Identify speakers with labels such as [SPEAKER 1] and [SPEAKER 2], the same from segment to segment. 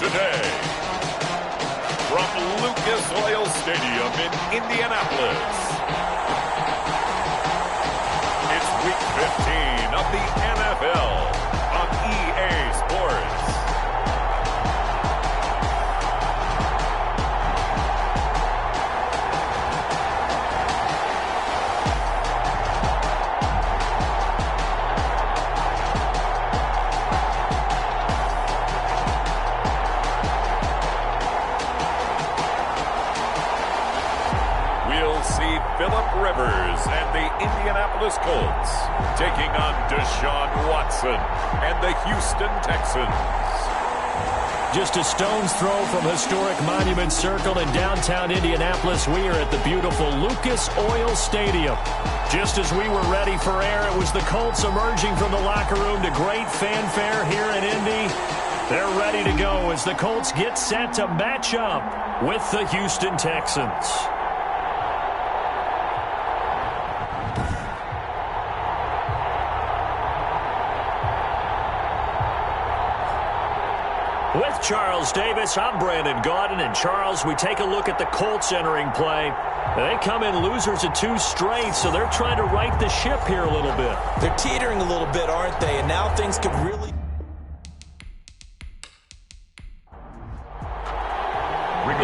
[SPEAKER 1] today. From Lucas Oil Stadium in Indianapolis, it's Week 15 of the NFL on EA Sports. Phillip Rivers and the Indianapolis Colts taking on Deshaun Watson and the Houston Texans.
[SPEAKER 2] Just a stone's throw from historic Monument Circle in downtown Indianapolis. We are at the beautiful Lucas Oil Stadium. Just as we were ready for air, it was the Colts emerging from the locker room to great fanfare here in Indy. They're ready to go as the Colts get set to match up with the Houston Texans. With Charles Davis, I'm Brandon Gaudin. And Charles, we take a look at the Colts entering play. They come in losers of 2 straight, so they're trying to right the ship here a little bit.
[SPEAKER 3] They're teetering a little bit, aren't they? And now things could really...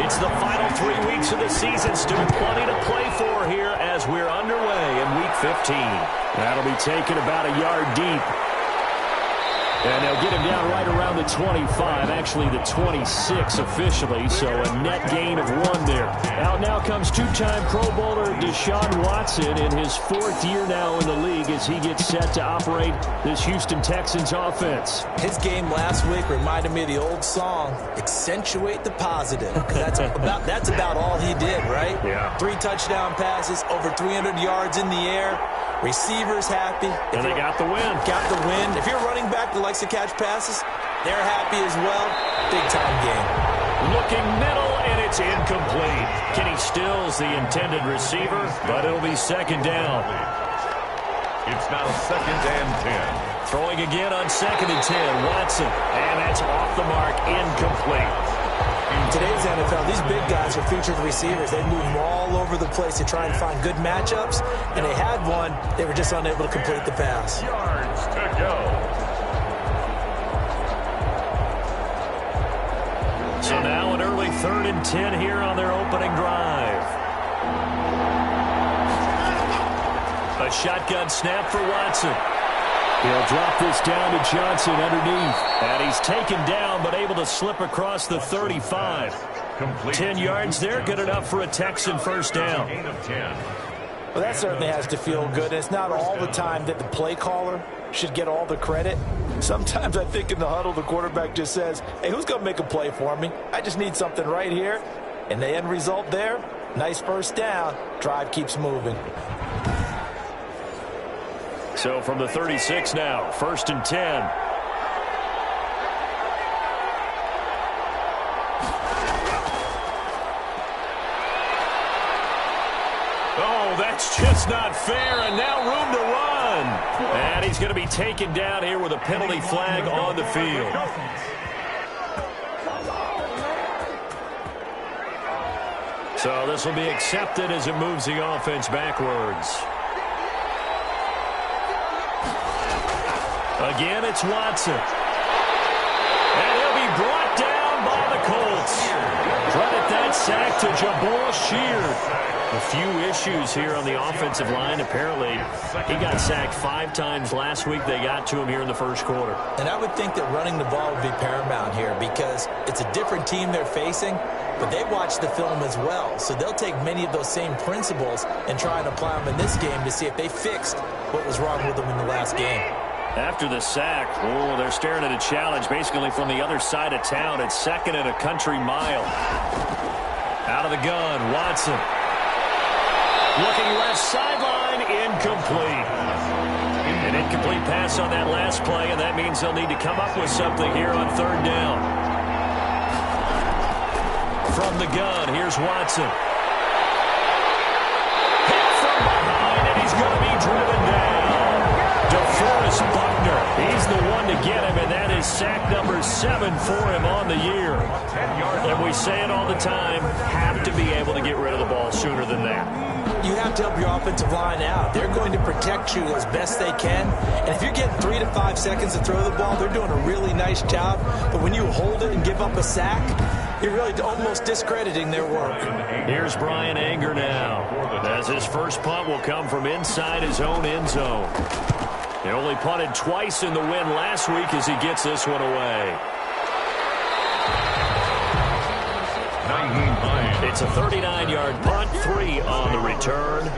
[SPEAKER 2] It's the final 3 weeks of the season. Still plenty to play for here as we're underway in Week 15. That'll be taken about a yard deep. And they'll get him down right around the 25, actually the 26 officially, so a net gain of 1 there. Out now comes 2-time Pro Bowler Deshaun Watson in his 4th year now in the league as he gets set to operate this Houston Texans offense.
[SPEAKER 3] His game last week reminded me of the old song, Accentuate the Positive. That's about all he did, right?
[SPEAKER 2] Yeah.
[SPEAKER 3] 3 touchdown passes, over 300 yards in the air. Receivers happy.
[SPEAKER 2] And they got the win.
[SPEAKER 3] Got the win. If you're a running back that likes to catch passes, they're happy as well. Big-time game.
[SPEAKER 2] Looking middle, and it's incomplete. Kenny Stills, the intended receiver, but it'll be 2nd down.
[SPEAKER 1] It's now 2nd and 10.
[SPEAKER 2] Throwing again on 2nd and 10. Watson, and that's off the mark, incomplete.
[SPEAKER 3] In today's NFL, these big guys are featured receivers. They move all over the place to try and find good matchups, and they had one. They were just unable to complete the pass.
[SPEAKER 1] Yards to go.
[SPEAKER 2] So now an early 3rd and 10 here on their opening drive. A shotgun snap for Watson. He'll drop this down to Johnson underneath. And he's taken down, but able to slip across the 35. 10 yards there, good enough for a Texan 1st down.
[SPEAKER 3] Well, that certainly has to feel good. It's not all the time that the play caller should get all the credit. Sometimes I think in the huddle, the quarterback just says, hey, who's going to make a play for me? I just need something right here. And the end result there, nice 1st down. Drive keeps moving.
[SPEAKER 2] So from the 36 now, 1st and 10. Oh, that's just not fair, and now room to run. And he's going to be taken down here with a penalty flag on the field. So this will be accepted as it moves the offense backwards. Again, it's Watson. And he'll be brought down by the Colts. Credit that sack to Jabal Sheard. A few issues here on the offensive line. Apparently, he got sacked 5 times last week. They got to him here in the 1st quarter.
[SPEAKER 3] And I would think that running the ball would be paramount here because it's a different team they're facing, but they watch the film as well. So they'll take many of those same principles and try and apply them in this game to see if they fixed what was wrong with them in the last game.
[SPEAKER 2] After the sack, they're staring at a challenge basically from the other side of town. It's 2nd and a country mile. Out of the gun, Watson. Looking left sideline, incomplete. An incomplete pass on that last play, and that means they'll need to come up with something here on 3rd down. From the gun, here's Watson. Hit from behind, and he's going to be driven down. DeForest Buckner, he's the one to get him, and that is be sack number 7 for him on the year. And we say it all the time, have to be able to get rid of the ball sooner than that.
[SPEAKER 3] You have to help your offensive line out. They're going to protect you as best they can. And if you're getting 3 to 5 seconds to throw the ball, they're doing a really nice job. But when you hold it and give up a sack, you're really almost discrediting their work.
[SPEAKER 2] Here's Brian Anger now, as his first punt will come from inside his own end zone. He only punted twice in the win last week as he gets this one away. It's a 39-yard punt, 3 on the return.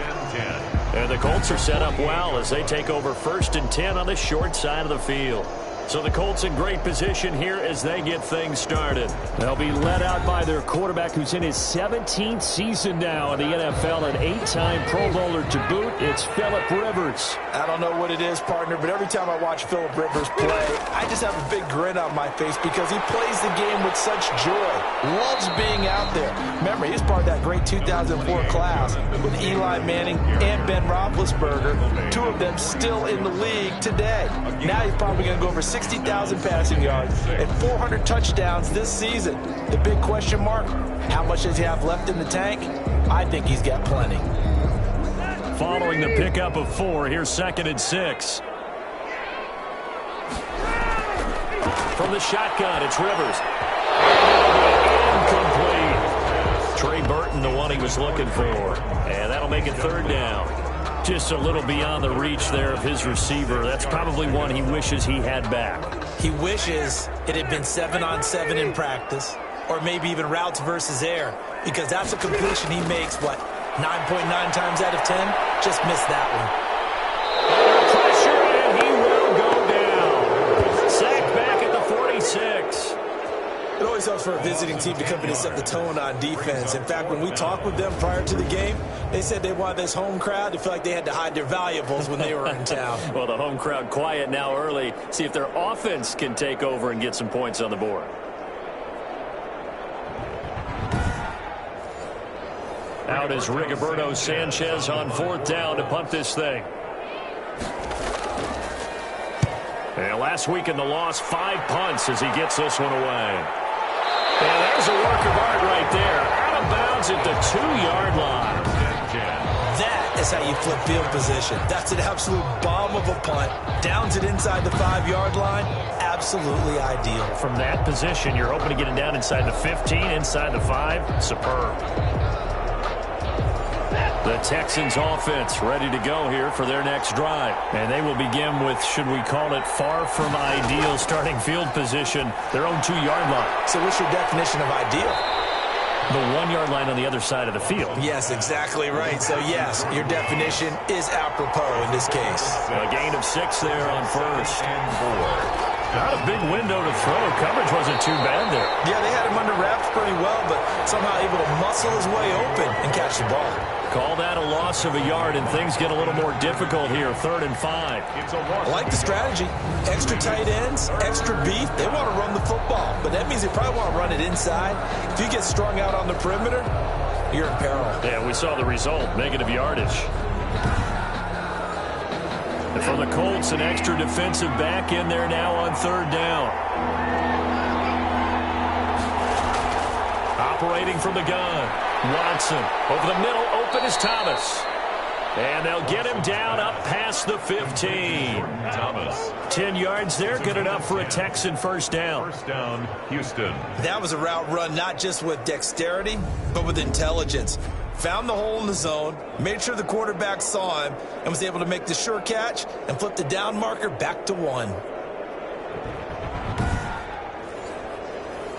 [SPEAKER 2] And the Colts are set up well as they take over 1st and 10 on the short side of the field. So the Colts in great position here as they get things started. They'll be led out by their quarterback who's in his 17th season now in the NFL, an 8-time Pro Bowler to boot. It's Phillip Rivers.
[SPEAKER 3] I don't know what it is, partner, but every time I watch Phillip Rivers play, I just have a big grin on my face because he plays the game with such joy. Loves being out there. Remember, he's part of that great 2004 class with Eli Manning and Ben Roethlisberger, 2 of them still in the league today. Now he's probably going to go over 60,000 passing yards and 400 touchdowns this season. The big question mark, how much does he have left in the tank? I think he's got plenty.
[SPEAKER 2] Following the pickup of 4, here's 2nd and 6. From the shotgun, it's Rivers. Incomplete. Trey Burton, the one he was looking for. And that'll make it 3rd down. Just a little beyond the reach there of his receiver. That's probably one he wishes he had back.
[SPEAKER 3] He wishes it had been 7-on-7 in practice, or maybe even routes versus air, because that's a completion he makes, 9.9 times out of 10? Just missed that
[SPEAKER 2] one. Pressure, and he will go down. Sacked back at the 46.
[SPEAKER 3] It always helps for a visiting team to come in and set the tone on defense. In fact, when we talked with them prior to the game, they said they wanted this home crowd to feel like they had to hide their valuables when they were in town.
[SPEAKER 2] Well, the home crowd quiet now early. See if their offense can take over and get some points on the board. Out is Rigoberto Sanchez on 4th down to punt this thing. And last week in the loss, 5 punts as he gets this one away. And there's a work of art right there. Out of bounds at the 2-yard line.
[SPEAKER 3] That is how you flip field position. That's an absolute bomb of a punt. Downs it inside the 5-yard line. Absolutely ideal.
[SPEAKER 2] From that position, you're hoping to get it down inside the 15, inside the 5. Superb. The Texans offense ready to go here for their next drive. And they will begin with, should we call it, far from ideal starting field position, their own 2-yard line.
[SPEAKER 3] So what's your definition of ideal?
[SPEAKER 2] The 1-yard line on the other side of the field.
[SPEAKER 3] Yes, exactly right. So, yes, your definition is apropos in this case.
[SPEAKER 2] A gain of 6 there on 1st and 4. Not a big window to throw. Coverage wasn't too bad there.
[SPEAKER 3] Yeah, they had him under wraps pretty well, but somehow able to muscle his way open and catch the ball.
[SPEAKER 2] Call that a loss of a yard, and things get a little more difficult here. 3rd and 5.
[SPEAKER 3] I like the strategy. Extra tight ends, extra beef. They want to run the football, but that means they probably want to run it inside. If you get strung out on the perimeter, you're in peril.
[SPEAKER 2] Yeah, we saw the result. Negative yardage. And for the Colts, an extra defensive back in there now on 3rd down. Operating from the gun. Watson over the middle, open is Thomas. And they'll get him down up past the 15.
[SPEAKER 1] Thomas.
[SPEAKER 2] 10 yards there, good enough for a Texan 1st down.
[SPEAKER 1] 1st down, Houston.
[SPEAKER 3] That was a route run not just with dexterity, but with intelligence. Found the hole in the zone, made sure the quarterback saw him, and was able to make the sure catch and flip the down marker back to 1.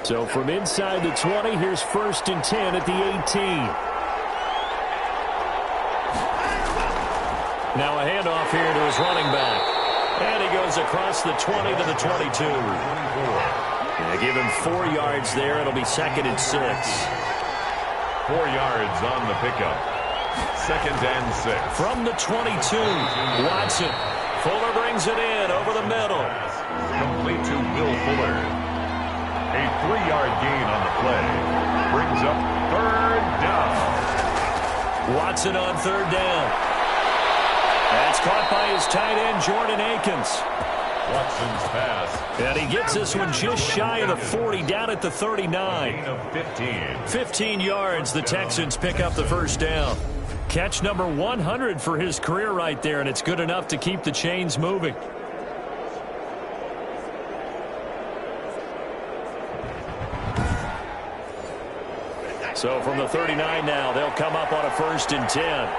[SPEAKER 2] So from inside the 20, here's 1st and 10 at the 18. Now a handoff here to his running back. And he goes across the 20 to the 22. They give him 4 yards there. It'll be 2nd and 6.
[SPEAKER 1] 4 yards on the pickup. 2nd and 6.
[SPEAKER 2] From the 22, Watson. Fuller brings it in over the middle.
[SPEAKER 1] Complete to Will Fuller. A 3-yard gain on the play. Brings up 3rd down.
[SPEAKER 2] Watson on 3rd down. That's caught by his tight end, Jordan Akins.
[SPEAKER 1] Watson's pass.
[SPEAKER 2] And he gets this one just shy of the 40, down at the 39.
[SPEAKER 1] Gain of 15.
[SPEAKER 2] 15 yards, the Texans pick up the first down. Catch number 100 for his career right there, and it's good enough to keep the chains moving. So from the 39 now, they'll come up on a 1st and 10.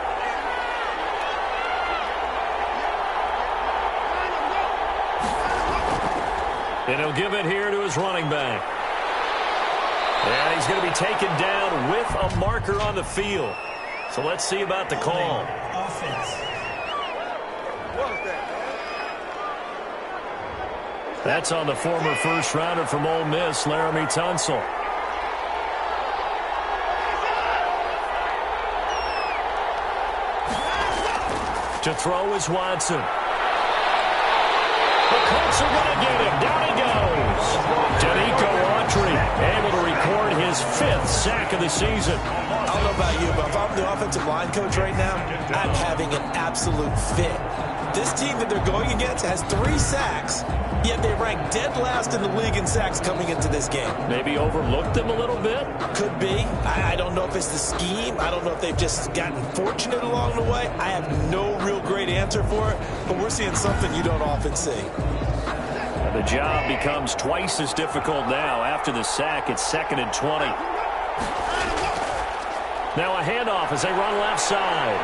[SPEAKER 2] And he'll give it here to his running back. And he's going to be taken down with a marker on the field. So let's see about the call. That's on the former first-rounder from Ole Miss, Laramie Tunsil. To throw is Watson. The Colts are going to get him. Down he goes. Danico Autry able to record his 5th sack of the season.
[SPEAKER 3] I don't know about you, but if I'm the offensive line coach right now, I'm having an absolute fit. This team that they're going against has 3 sacks, yet they rank dead last in the league in sacks coming into this game.
[SPEAKER 2] Maybe overlooked them a little bit?
[SPEAKER 3] Could be. I don't know if it's the scheme. I don't know if they've just gotten fortunate along the way. I have no real great answer for it, but we're seeing something you don't often see.
[SPEAKER 2] The job becomes twice as difficult now. After the sack, it's 2nd and 20. Now a handoff as they run left side.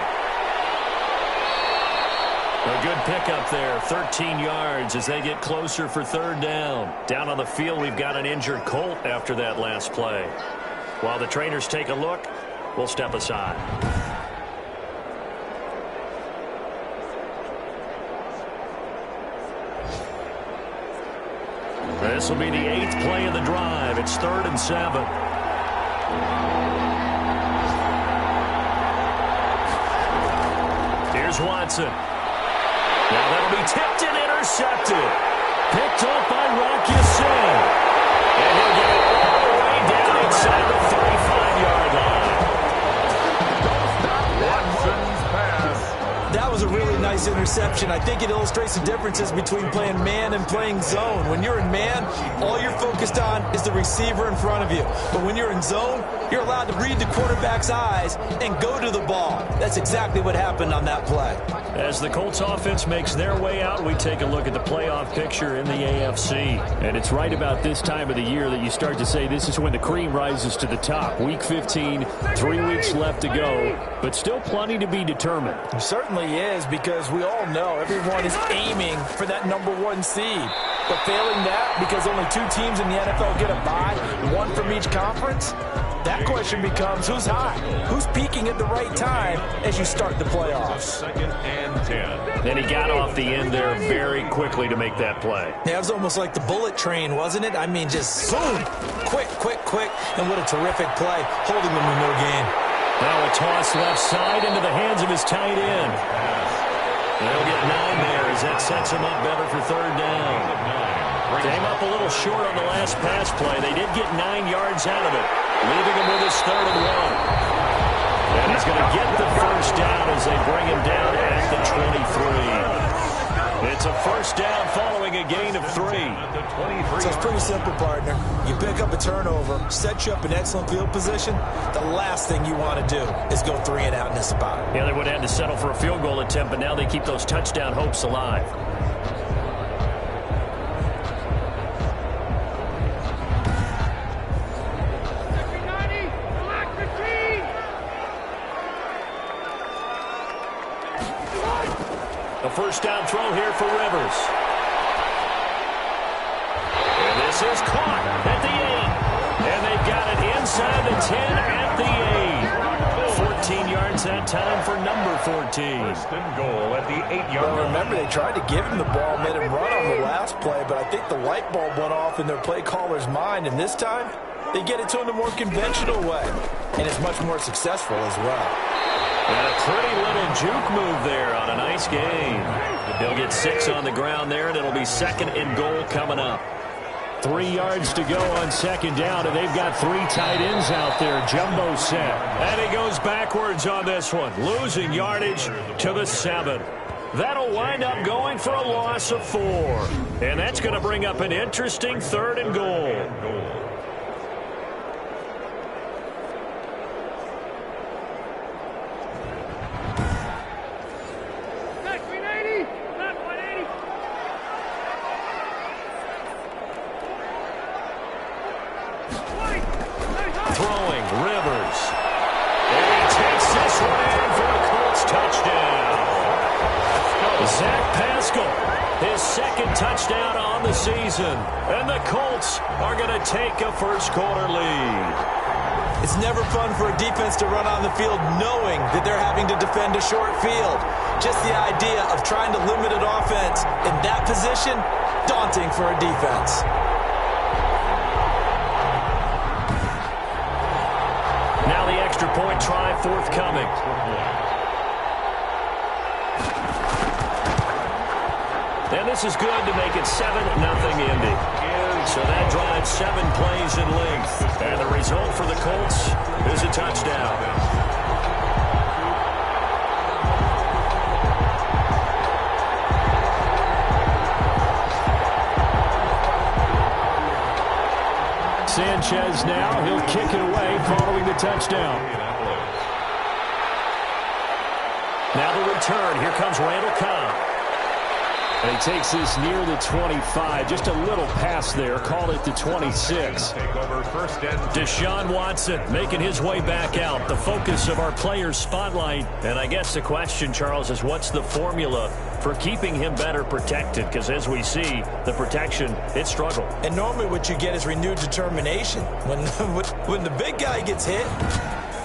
[SPEAKER 2] A good pickup there, 13 yards as they get closer for 3rd down. Down on the field, we've got an injured Colt after that last play. While the trainers take a look, we'll step aside. This will be the 8th play of the drive. It's 3rd and 7. Here's Watson. Now that'll be tipped and intercepted. Picked up by Rocky Sin. And he'll get it all the way down inside the 35-yard line.
[SPEAKER 1] Watson's pass.
[SPEAKER 3] That was a really nice interception. I think it illustrates the differences between playing man and playing zone. When you're in man, all you're focused on is the receiver in front of you. But when you're in zone, you're allowed to read the quarterback's eyes and go to the ball. That's exactly what happened on that play.
[SPEAKER 2] As the Colts offense makes their way out, we take a look at the playoff picture in the AFC. And it's right about this time of the year that you start to say this is when the cream rises to the top. Week 15, 3 weeks left to go, but still plenty to be determined.
[SPEAKER 3] It certainly is, because we all know everyone is aiming for that #1 seed. But failing that, because only 2 teams in the NFL get a bye, 1 from each conference, that question becomes who's hot? Who's peaking at the right time as you start the playoffs?
[SPEAKER 1] 2nd and 10.
[SPEAKER 2] And he got off the end there very quickly to make that play.
[SPEAKER 3] Yeah, it was almost like the bullet train, wasn't it? I mean, just boom, quick, and what a terrific play, holding them in no game.
[SPEAKER 2] Now a toss left side into the hands of his tight end. They'll get 9 there as that sets him up better for 3rd down. Came up a little short on the last pass play. They did get 9 yards out of it, leaving him with his 3rd and 1. And he's going to get the first down as they bring him down at the 23. It's a first down following a gain of 3.
[SPEAKER 3] So it's pretty simple, partner. You pick up a turnover, set you up in excellent field position. The last thing you want to do is go 3 and out in this spot.
[SPEAKER 2] Yeah, they would have had to settle for a field goal attempt, but now they keep those touchdown hopes alive. A first down throw here for Rivers. And this is caught at the 8. And they've got it inside the 10 at the 8. 14 yards that time for number 14.
[SPEAKER 1] 1st and goal at the 8-yard line.
[SPEAKER 3] Well, remember, they tried to give him the ball, made him run on the last play, but I think the light bulb went off in their play caller's mind, and this time they get it to him the more conventional way, and it's much more successful as well.
[SPEAKER 2] And a pretty little juke move there on a nice game. He'll get 6 on the ground there, and it'll be 2nd and goal coming up. 3 yards to go on 2nd down, and they've got 3 tight ends out there. Jumbo set. And he goes backwards on this one, losing yardage to the 7. That'll wind up going for a loss of 4. And that's going to bring up an interesting 3rd and goal. Throwing, Rivers. And he takes this one in for a Colts touchdown. Zach Pascal, his 2nd touchdown on the season. And the Colts are going to take a first-quarter lead.
[SPEAKER 3] It's never fun for a defense to run on the field knowing that they're having to defend a short field. Just the idea of trying to limit an offense in that position, daunting for a defense.
[SPEAKER 2] Now the extra point try forthcoming. And this is good to make it 7-0 Indy. So that drives 7 plays in length. And the result for the Colts is a touchdown. Sanchez now, he'll kick it away following the touchdown. Now the return, here comes Randall Cobb. And he takes this near the 25. Just a little pass there. Call it the 26. Deshaun Watson making his way back out. The focus of our players' spotlight. And I guess the question, Charles, is what's the formula for keeping him better protected? Because as we see, the protection, it struggled.
[SPEAKER 3] And normally what you get is renewed determination. When the big guy gets hit,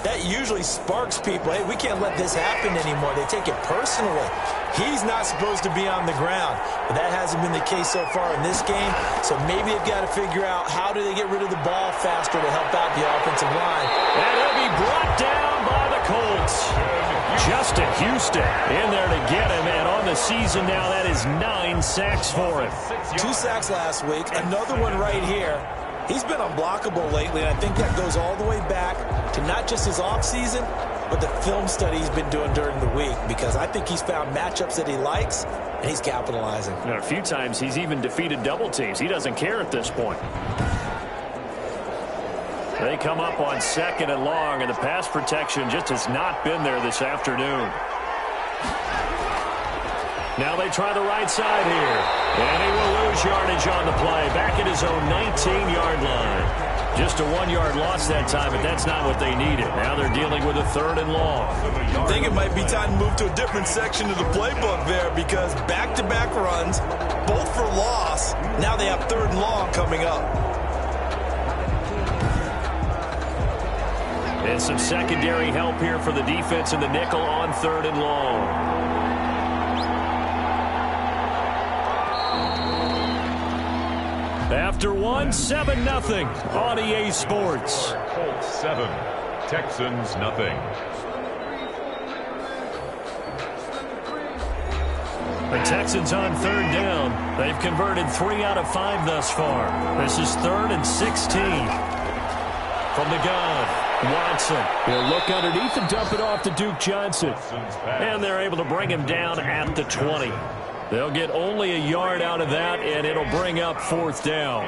[SPEAKER 3] that usually sparks people. Hey, we can't let this happen anymore. They take it personally. He's not supposed to be on the ground, but that hasn't been the case so far in this game. So maybe they've got to figure out how do they get rid of the ball faster to help out the offensive line.
[SPEAKER 2] And he'll be brought down by the Colts. Justin Houston in there to get him, and on the season now, that is 9 sacks for him.
[SPEAKER 3] 2 sacks last week, another one right here. He's been unblockable lately, and I think that goes all the way back to not just his offseason, but the film study he's been doing during the week, because I think he's found matchups that he likes, and he's capitalizing.
[SPEAKER 2] And a few times he's even defeated double teams. He doesn't care at this point. They come up on 2nd and long, and the pass protection just has not been there this afternoon. Now they try the right side here. And he will lose yardage on the play. Back at his own 19-yard line. Just a 1-yard loss that time, but that's not what they needed. Now they're dealing with a 3rd and long.
[SPEAKER 3] I think it might be time to move to a different section of the playbook there, because back-to-back runs, both for loss. Now they have 3rd and long coming up.
[SPEAKER 2] And some secondary help here for the defense in the nickel on 3rd and long. After one, 7-0 on EA Sports.
[SPEAKER 1] Colts 7, Texans nothing.
[SPEAKER 2] The Texans on 3rd down. They've converted 3 out of 5 thus far. This is 3rd and 16. From the gun, Watson will look underneath and dump it off to Duke Johnson. And they're able to bring him down at the 20. They'll get only a yard out of that, and it'll bring up 4th down.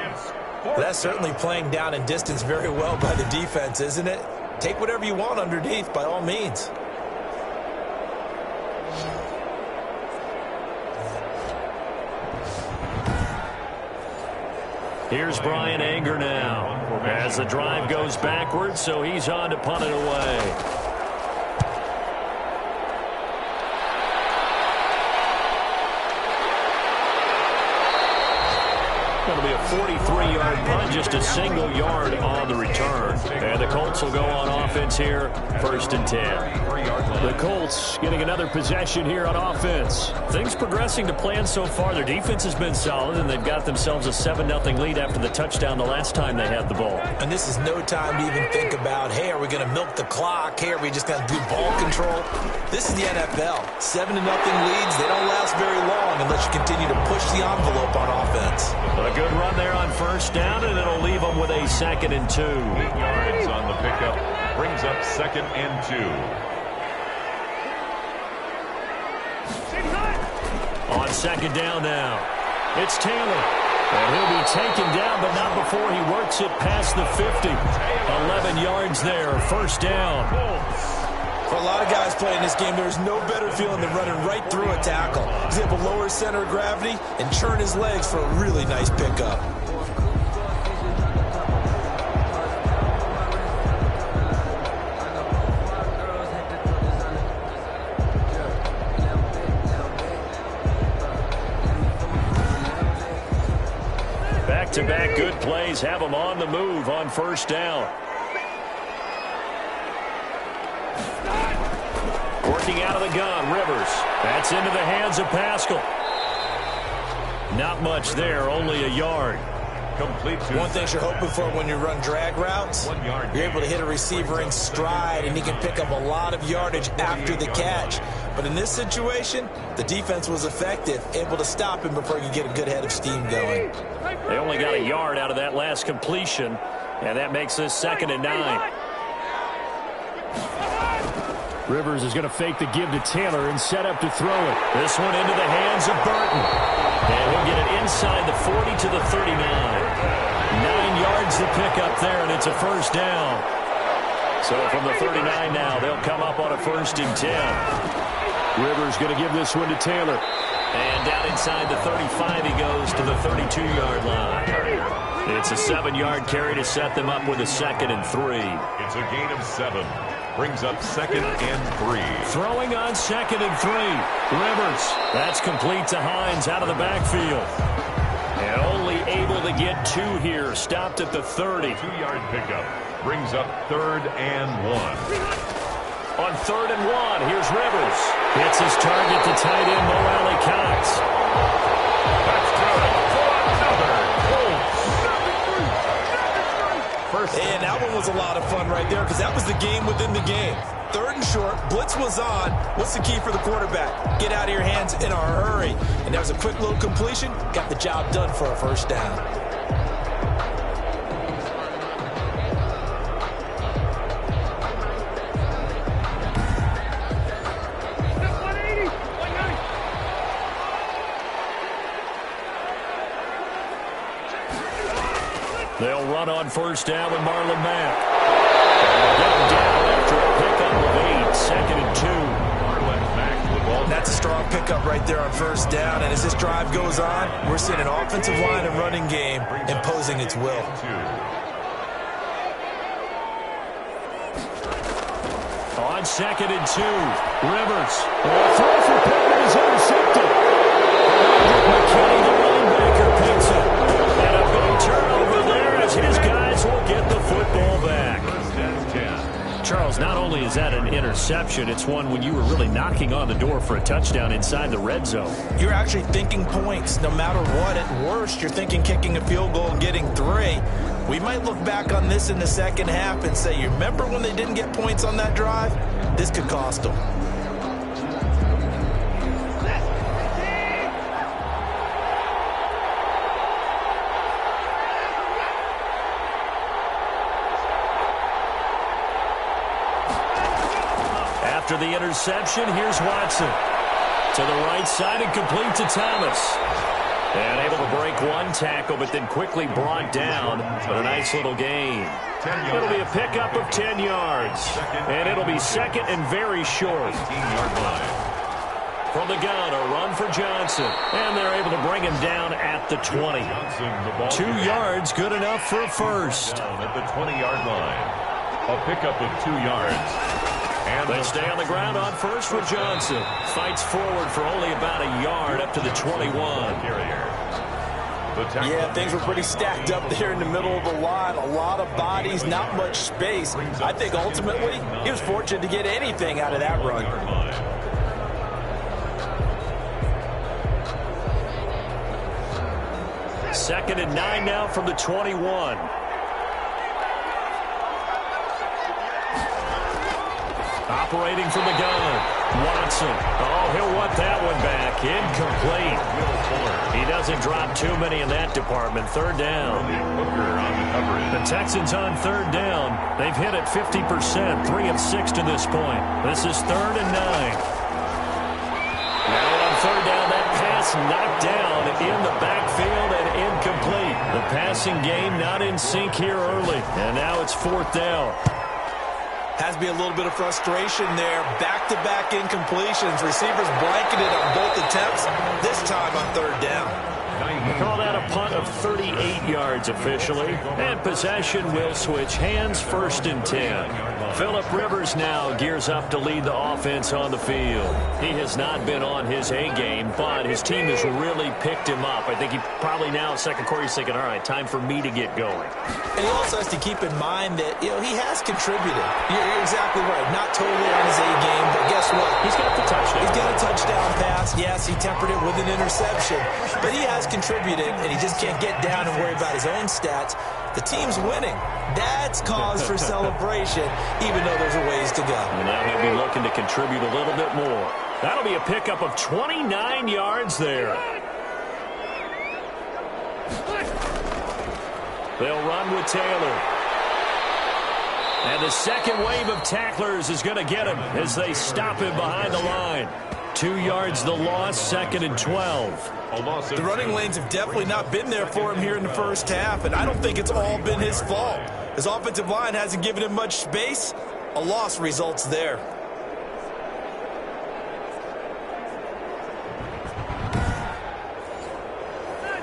[SPEAKER 3] That's certainly playing down and distance very well by the defense, isn't it? Take whatever you want underneath, by all means.
[SPEAKER 2] Here's Brian Anger now as the drive goes backwards, so he's on to punt it away. It'll be a 43-yard punt, just a single yard on the return. And the Colts will go on offense here, 1st and 10. The Colts getting another possession here on offense. Things progressing to plan so far. Their defense has been solid, and they've got themselves a 7-0 lead after the touchdown the last time they had the ball.
[SPEAKER 3] And this is no time to even think about, hey, are we going to milk the clock? Hey, are we just going to do ball control? This is the NFL. 7-0 leads, they don't last very long unless you continue to push the envelope on offense.
[SPEAKER 2] A good run there on 1st down, and it'll leave them with a 2nd and 2.
[SPEAKER 1] 8 yards on the pickup. Brings up 2nd and 2.
[SPEAKER 2] on second down now. It's Taylor. And he'll be taken down, but not before he works it past the 50. 11 yards there, first down.
[SPEAKER 3] For a lot of guys playing this game, there's no better feeling than running right through a tackle. He's able to lower his center of gravity and churn his legs for a really nice pickup.
[SPEAKER 2] Back-to-back good plays have them on the move on first down. Working out of the gun, Rivers. That's into the hands of Pascal. Not much there, only a yard.
[SPEAKER 1] Complete to
[SPEAKER 3] one thing you're hoping for when you run drag routes, you're able to hit a receiver in stride, and he can pick up a lot of yardage after the catch. But in this situation, the defense was effective, able to stop him before he could get a good head of steam going.
[SPEAKER 2] They only got a yard out of that last completion, and that makes this 2nd and 9. Rivers is going to fake the give to Taylor and set up to throw it. This one into the hands of Burton. And he'll get it inside the 40 to the 39. 9 yards to pick up there, and it's a first down. So from the 39 now, they'll come up on a 1st and 10. Rivers going to give this one to Taylor. And down inside the 35, he goes to the 32-yard line. It's a 7-yard carry to set them up with a 2nd and 3.
[SPEAKER 1] It's a gain of 7. Brings up 2nd and 3.
[SPEAKER 2] Throwing on 2nd and 3. Rivers. That's complete to Hines out of the backfield. And only able to get 2 here. Stopped at the 30.
[SPEAKER 1] 2-yard pickup. Brings up 3rd and 1.
[SPEAKER 2] On 3rd and 1, here's Rivers. Hits his target to tight end Mo Alley-Cox.
[SPEAKER 1] That's good for another Colts.
[SPEAKER 3] And that one was a lot of fun right there because that was the game within the game. 3rd and short, blitz was on. What's the key for the quarterback? Get out of your hands in a hurry. And that was a quick little completion. Got the job done for a first down.
[SPEAKER 2] They'll run on first down with Marlon Mack. Get him down after a pickup of 8, 2nd and 2.
[SPEAKER 1] Marlon Mack with the ball.
[SPEAKER 3] That's a strong pickup right there on first down. And as this drive goes on, we're seeing an offensive line and running game imposing its will.
[SPEAKER 2] On 2nd and 2, Rivers. A throw for Pittman is intercepted. McKinney, the running backer, picks it. And a big turnover there as his guys will get the football back. Charles, not only is that an interception, it's one when you were really knocking on the door for a touchdown inside the red zone.
[SPEAKER 3] You're actually thinking points no matter what. At worst, you're thinking kicking a field goal and getting 3. We might look back on this in the second half and say, you remember when they didn't get points on that drive? This could cost them.
[SPEAKER 2] After the interception, here's Watson. To the right side and complete to Thomas. And able to break one tackle, but then quickly brought down. But a nice little gain. It'll be a pickup of 10 yards. And it'll be 2nd and very short. From the gun, a run for Johnson. And they're able to bring him down at the 20. 2 yards, good enough for a first.
[SPEAKER 1] At the 20-yard line. A pickup of 2 yards. And
[SPEAKER 2] they stay on the ground on first with Johnson. Fights forward for only about a yard up to the 21.
[SPEAKER 3] Yeah, things were pretty stacked up there in the middle of the line. A lot of bodies, not much space. I think ultimately he was fortunate to get anything out of that run.
[SPEAKER 2] 2nd and 9 now from the 21. Operating from the gun, Watson. Oh, he'll want that one back. Incomplete. He doesn't drop too many in that department. 3rd down. The Texans on 3rd down. They've hit it 50%, 3 of 6 to this point. This is 3rd and 9. Now on 3rd down, that pass It's knocked down in the backfield and incomplete. The passing game not in sync here early. And now it's 4th down.
[SPEAKER 3] Has to be a little bit of frustration there. Back-to-back incompletions. Receivers blanketed on both attempts, this time on 3rd down.
[SPEAKER 2] Call that a punt of 38 yards officially. And possession will switch hands, 1st and 10. Phillip Rivers now gears up to lead the offense on the field. He has not been on his A game, but his team has really picked him up. I think he probably now in 2nd quarter he's thinking, all right, time for me to get going.
[SPEAKER 3] And he also has to keep in mind that, he has contributed. You're exactly right. Not totally on his A game, but guess what?
[SPEAKER 2] He's got the touchdown.
[SPEAKER 3] He's got a touchdown pass. Yes, he tempered it with an interception. But he has contributed, and he just can't get down and worry about his own stats. The team's winning. That's cause for celebration, even though there's a ways to go.
[SPEAKER 2] And now he'll be looking to contribute a little bit more. That'll be a pickup of 29 yards there. They'll run with Taylor. And the second wave of tacklers is going to get him as they stop him behind the line. 2 yards the loss, 2nd and 12.
[SPEAKER 3] The running lanes have definitely not been there for him here in the first half, and I don't think it's all been his fault. His offensive line hasn't given him much space. A loss results there.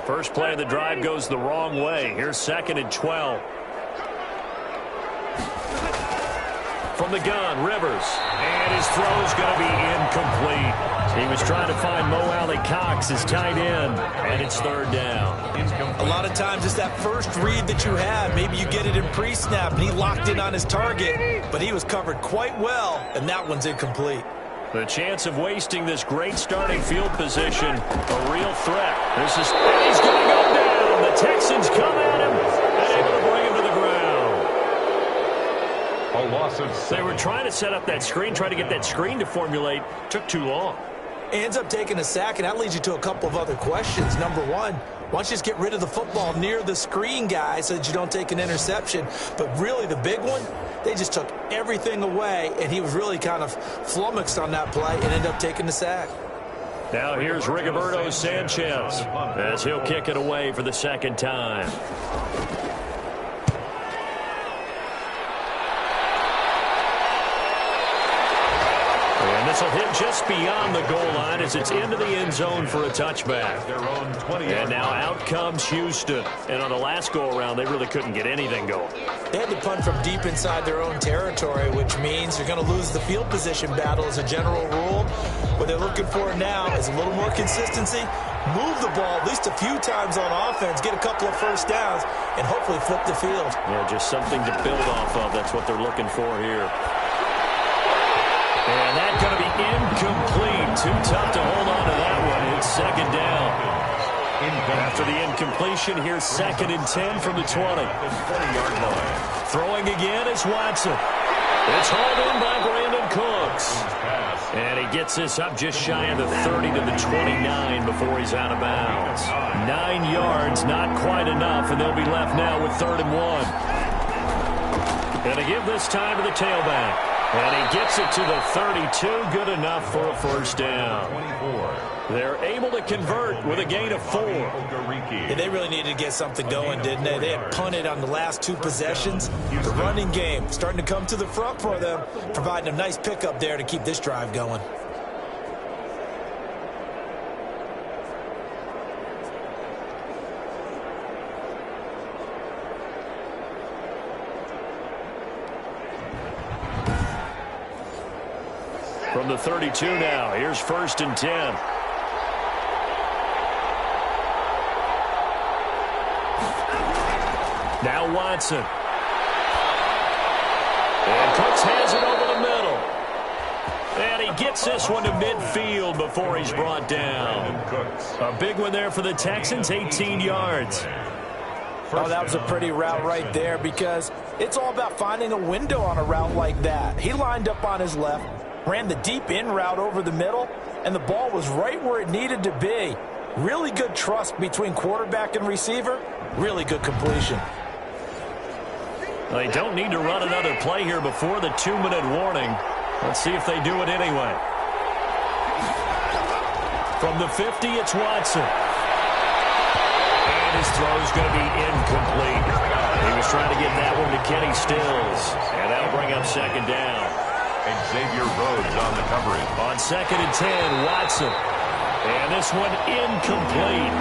[SPEAKER 2] First play of the drive goes the wrong way. Here's 2nd and 12. From the gun, Rivers. And his throw is going to be incomplete. He was trying to find Mo Alley-Cox, his tight end, and it's 3rd down.
[SPEAKER 3] A lot of times it's that first read that you have. Maybe you get it in pre-snap, and he locked in on his target, but he was covered quite well, and that one's incomplete.
[SPEAKER 2] The chance of wasting this great starting field position, a real threat. And he's going to go down. The Texans come at him and able to bring him to the ground.
[SPEAKER 1] A loss of 7.
[SPEAKER 2] They were trying to set up that screen, trying to get that screen to formulate. Took too long.
[SPEAKER 3] Ends up taking a sack, and that leads you to a couple of other questions. Number one, why don't you just get rid of the football near the screen guy so that you don't take an interception? But really the big one, they just took everything away, and he was really kind of flummoxed on that play and ended up taking the sack.
[SPEAKER 2] Now here's Rigoberto Sanchez as he'll kick it away for the 2nd time. This will hit just beyond the goal line as it's into the end zone for a touchback. And now out comes Houston. And on the last go-around, they really couldn't get anything going.
[SPEAKER 3] They had to punt from deep inside their own territory, which means you're going to lose the field position battle as a general rule. What they're looking for now is a little more consistency, move the ball at least a few times on offense, get a couple of first downs, and hopefully flip the field.
[SPEAKER 2] Yeah, just something to build off of. That's what they're looking for here. And that's going to be incomplete. Too tough to hold on to that one. It's 2nd down. After the incompletion, here's 2nd and 10 from the 20.
[SPEAKER 1] 20-yard line.
[SPEAKER 2] Throwing again is Watson. It's hauled in by Brandon Cooks. And he gets this up just shy of the 30 to the 29 before he's out of bounds. 9 yards, not quite enough, and they'll be left now with 3rd and 1. And to give this time to the tailback. And he gets it to the 32, good enough for a first down.
[SPEAKER 1] 24.
[SPEAKER 2] They're able to convert with a gain of 4.
[SPEAKER 3] Yeah, they really needed to get something going, didn't they? They had punted on the last 2 possessions. The running game starting to come to the front for them, providing a nice pickup there to keep this drive going.
[SPEAKER 2] From the 32 now, here's 1st and 10. Now Watson. And Cooks has it over the middle. And he gets this one to midfield before he's brought down. A big one there for the Texans, 18 yards.
[SPEAKER 3] Oh, that was a pretty route right there because it's all about finding a window on a route like that. He lined up on his left, ran the deep in route over the middle, and the ball was right where it needed to be. Really good trust between quarterback and receiver. Really good completion.
[SPEAKER 2] They don't need to run another play here before the 2-minute warning. Let's see if they do it anyway. From the 50, it's Watson. And his throw's going to be incomplete. He was trying to get that one to Kenny Stills. And that'll bring up second down.
[SPEAKER 1] Xavier Rhodes on the coverage.
[SPEAKER 2] On 2nd and 10, Watson. And this one incomplete.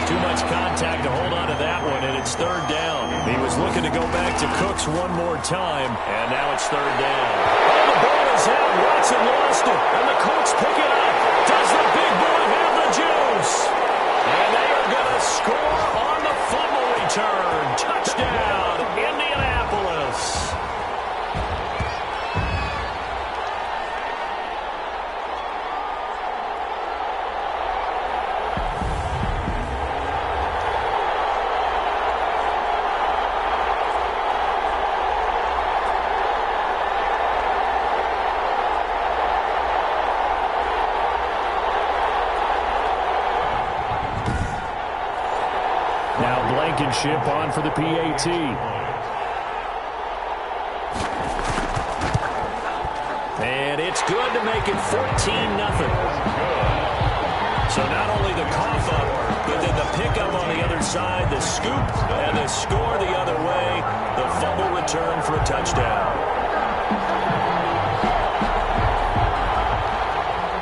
[SPEAKER 2] Too much contact to hold on to that one, and it's 3rd down. He was looking to go back to Cooks one more time, and now it's 3rd down. Oh, the ball is out. Watson lost it, and the Colts pick it up. Does the big boy have the juice? And they are going to score on the fumble return. Touchdown, Indianapolis. Now Blankenship on for the PAT. And it's good to make it 14-0. So not only the cough up, but then the pickup on the other side, the scoop, and the score the other way, the fumble return for a touchdown.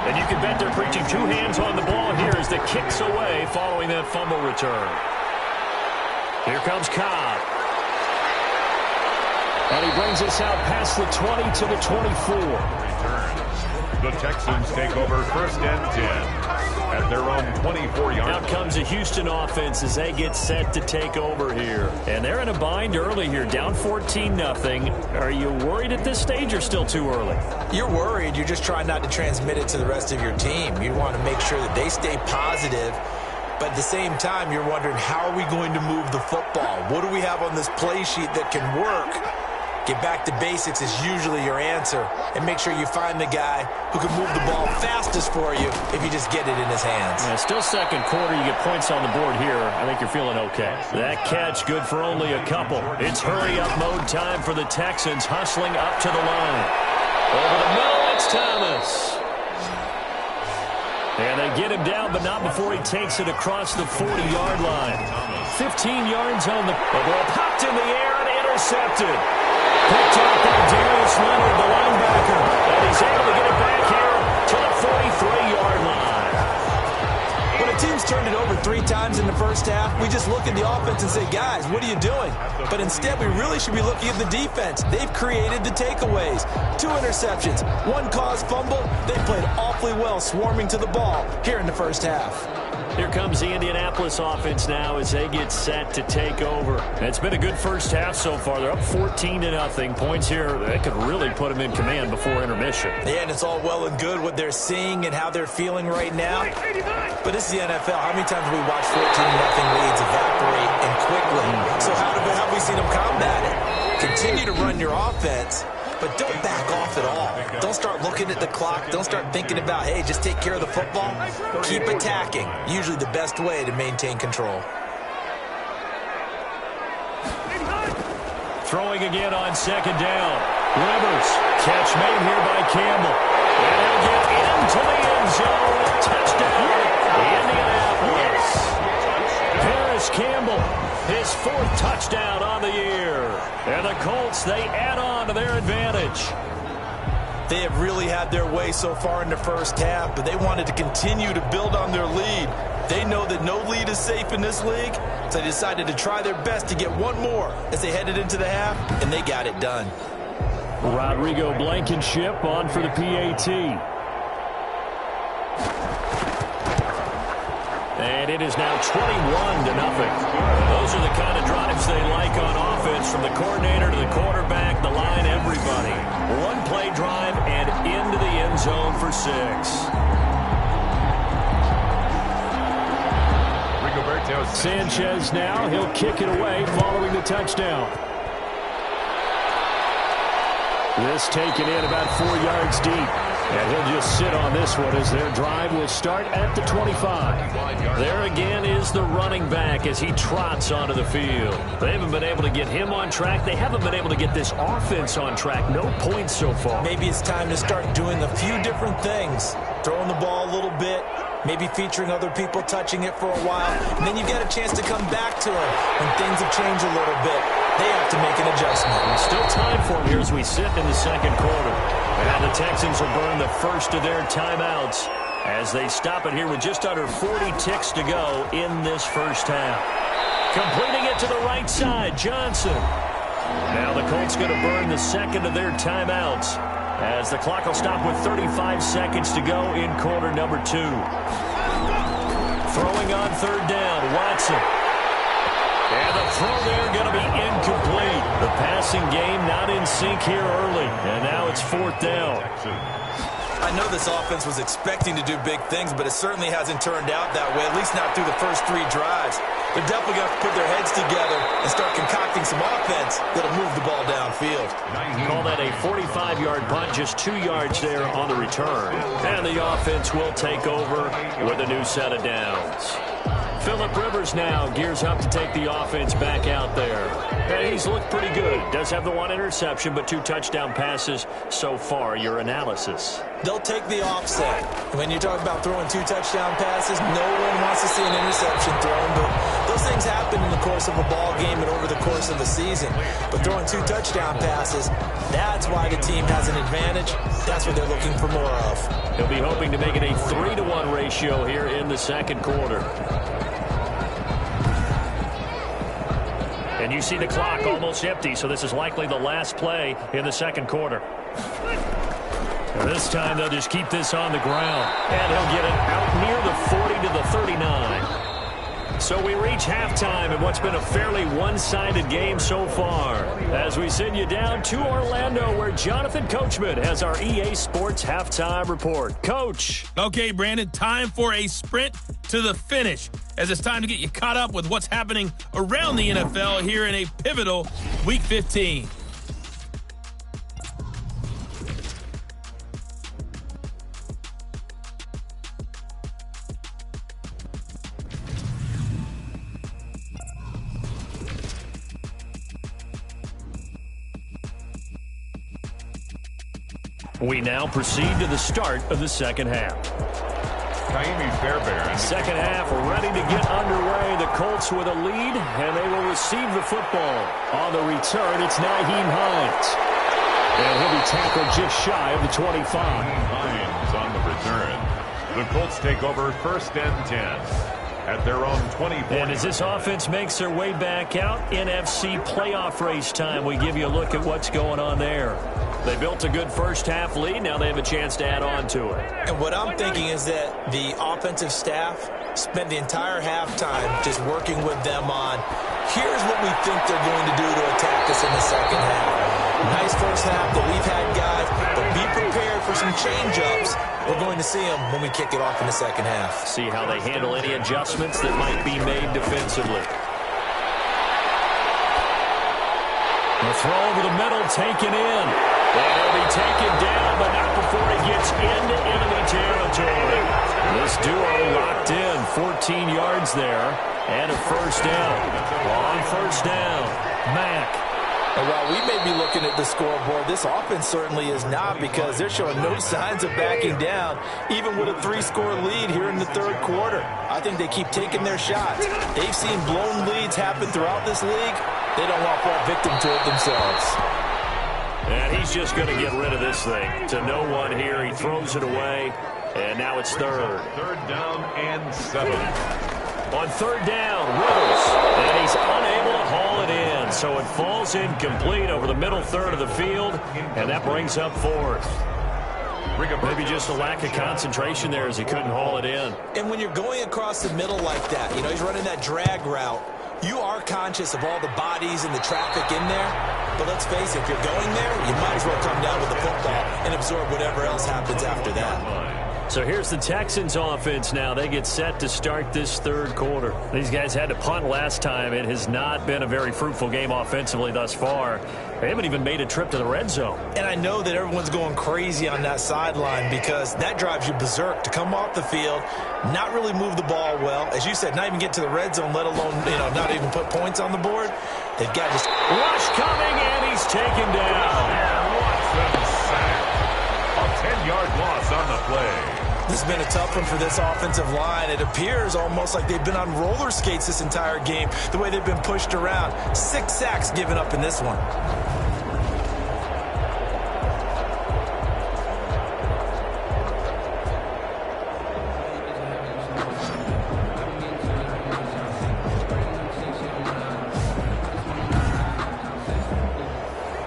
[SPEAKER 2] And you can bet they're preaching 2 hands on the ball here as the kick's away following that fumble return. Here comes Cobb. And he brings us out past the 20 to the 24.
[SPEAKER 1] Returns. The Texans take over 1st and 10 at their own 24-yard line.
[SPEAKER 2] Out comes the Houston offense as they get set to take over here. And they're in a bind early here, down 14-0. Are you worried at this stage or still too early?
[SPEAKER 3] You're worried. You're just trying not to transmit it to the rest of your team. You want to make sure that they stay positive. But at the same time, you're wondering, how are we going to move the football? What do we have on this play sheet that can work? Get back to basics is usually your answer. And make sure you find the guy who can move the ball fastest for you if you just get it in his hands.
[SPEAKER 2] Yeah, still 2nd quarter. You get points on the board here. I think you're feeling okay. That catch good for only a couple. It's hurry-up mode time for the Texans, hustling up to the line. Over the middle, it's Thomas. And they get him down, but not before he takes it across the 40-yard line. 15 yards on the ball. Popped in the air and intercepted. Picked up by Darius Leonard, the linebacker. And he's able to get it back here to the 43-yard line.
[SPEAKER 3] When a team's turned it over 3 times in the first half, we just look at the offense and say, guys, what are you doing? But instead, we really should be looking at the defense. They've created the takeaways. 2 interceptions, 1 caused fumble. They played awfully well swarming to the ball here in the first half.
[SPEAKER 2] Here comes the Indianapolis offense now as they get set to take over. It's been a good first half so far. They're up 14-0. Points here, they could really put them in command before intermission.
[SPEAKER 3] Yeah, and it's all well and good what they're seeing and how they're feeling right now. But this is the NFL. How many times have we watched 14-0 leads evaporate and quickly? So how have we seen them combat it? Continue to run your offense, but don't back off at all. Don't start looking at the clock. Don't start thinking about, hey, just take care of the football. Keep attacking. Usually the best way to maintain control.
[SPEAKER 2] Throwing again on 2nd down. Rivers. Catch made here by Campbell. And he'll get into the end zone. Touchdown, Indianapolis. Paris Campbell, his 4th touchdown on the year. And the Colts, they add on to their advantage.
[SPEAKER 3] They have really had their way so far in the first half, but they wanted to continue to build on their lead. They know that no lead is safe in this league, so they decided to try their best to get one more as they headed into the half, and they got it done.
[SPEAKER 2] Rodrigo Blankenship on for the PAT. And it is now 21-0. Those are the kind of drives they like on offense, from the coordinator to the quarterback, the line, everybody. 1-play drive and into the end zone for 6. Sanchez now, he'll kick it away following the touchdown. This taken in about 4 yards deep. And he'll just sit on this one as their drive will start at the 25. There again is the running back as he trots onto the field. They haven't been able to get him on track. They haven't been able to get this offense on track. No points so far.
[SPEAKER 3] Maybe it's time to start doing a few different things. Throwing the ball a little bit, maybe featuring other people touching it for a while, and then you get a chance to come back to it when things have changed a little bit. They have to make an adjustment.
[SPEAKER 2] Still time for them here as we sit in the second quarter. And the Texans will burn the first of their timeouts as they stop it here with just under 40 ticks to go in this first half. Completing it to the right side, Johnson. Now the Colts going to burn the second of their timeouts as the clock will stop with 35 seconds to go in quarter number 2. Throwing on third down, Watson. And the throw there going to be incomplete. The passing game not in sync here early. And now it's fourth down.
[SPEAKER 3] I know this offense was expecting to do big things, but it certainly hasn't turned out that way, at least not through the first 3 drives. They're definitely going to have to put their heads together and start concocting some offense that'll move the ball downfield.
[SPEAKER 2] Call that a 45-yard punt, just 2 yards there on the return. And the offense will take over with a new set of downs. Phillip Rivers now gears up to take the offense back out there. And he's looked pretty good. Does have the 1 interception, but 2 touchdown passes so far. Your analysis?
[SPEAKER 3] They'll take the offset. When you talk about throwing 2 touchdown passes, no one wants to see an interception thrown, but those things happen in the course of a ball game and over the course of the season. But throwing 2 touchdown passes, that's why the team has an advantage. That's what they're looking for more of.
[SPEAKER 2] He'll be hoping to make it a 3-to-1 ratio here in the second quarter. And you see the clock almost empty, so this is likely the last play in the second quarter. And this time they'll just keep this on the ground. And he'll get it out near the 40 to the 39. So we reach halftime in what's been a fairly one-sided game so far. As we send you down to Orlando, where Jonathan Coachman has our EA Sports halftime report. Coach.
[SPEAKER 4] Okay, Brandon, time for a sprint to the finish, as it's time to get you caught up with what's happening around the NFL here in a pivotal Week 15.
[SPEAKER 2] We now proceed to the start of the second half. Second half ready to get underway. The Colts with a lead, and they will receive the football. On the return, it's Nyheim Hines. And he'll be tackled just shy of the 25.
[SPEAKER 1] Hines on the return. The Colts take over 1st and 10 at their own 24.
[SPEAKER 2] And as this offense makes their way back out, NFC playoff race time, we give you a look at what's going on there. They built a good first half lead. Now they have a chance to add on to it.
[SPEAKER 3] And what I'm thinking is that the offensive staff spent the entire halftime just working with them on, here's what we think they're going to do to attack us in the second half. Nice first half that we've had, guys, but be prepared for some change-ups. We're going to see them when we kick it off in the second half.
[SPEAKER 2] See how they handle any adjustments that might be made defensively. The throw over the middle, taken in. And he'll be taken down, but not before he gets into enemy territory. This duo locked in, 14 yards there, and a first down. On first down, Mack.
[SPEAKER 3] And while we may be looking at the scoreboard, this offense certainly is not, because they're showing no signs of backing down, even with a 3-score lead here in the third quarter. I think they keep taking their shots. They've seen blown leads happen throughout this league. They don't want to fall victim to it themselves.
[SPEAKER 2] And he's just going to get rid of this thing. To no one here. He throws it away. And now it's third.
[SPEAKER 1] 3rd down and 7.
[SPEAKER 2] On third down, Rivers. And he's unable to haul it in. So it falls incomplete over the middle third of the field. And that brings up fourth. Maybe just a lack of concentration there as he couldn't haul it in.
[SPEAKER 3] And when you're going across the middle like that, you know, he's running that drag route, you are conscious of all the bodies and the traffic in there. But let's face it, if you're going there, you might as well come down with the football and absorb whatever else happens after that.
[SPEAKER 2] So here's the Texans offense now. They get set to start this third quarter. These guys had to punt last time. It has not been a very fruitful game offensively thus far. They haven't even made a trip to the red zone.
[SPEAKER 3] And I know that everyone's going crazy on that sideline, because that drives you berserk to come off the field, not really move the ball well. As you said, not even get to the red zone, let alone, not even put points on the board. They've got just
[SPEAKER 2] rush coming, and he's taken down.
[SPEAKER 1] A 10-yard loss on the play.
[SPEAKER 3] This has been a tough one for this offensive line. It appears almost like they've been on roller skates this entire game, the way they've been pushed around. 6 sacks given up in this one.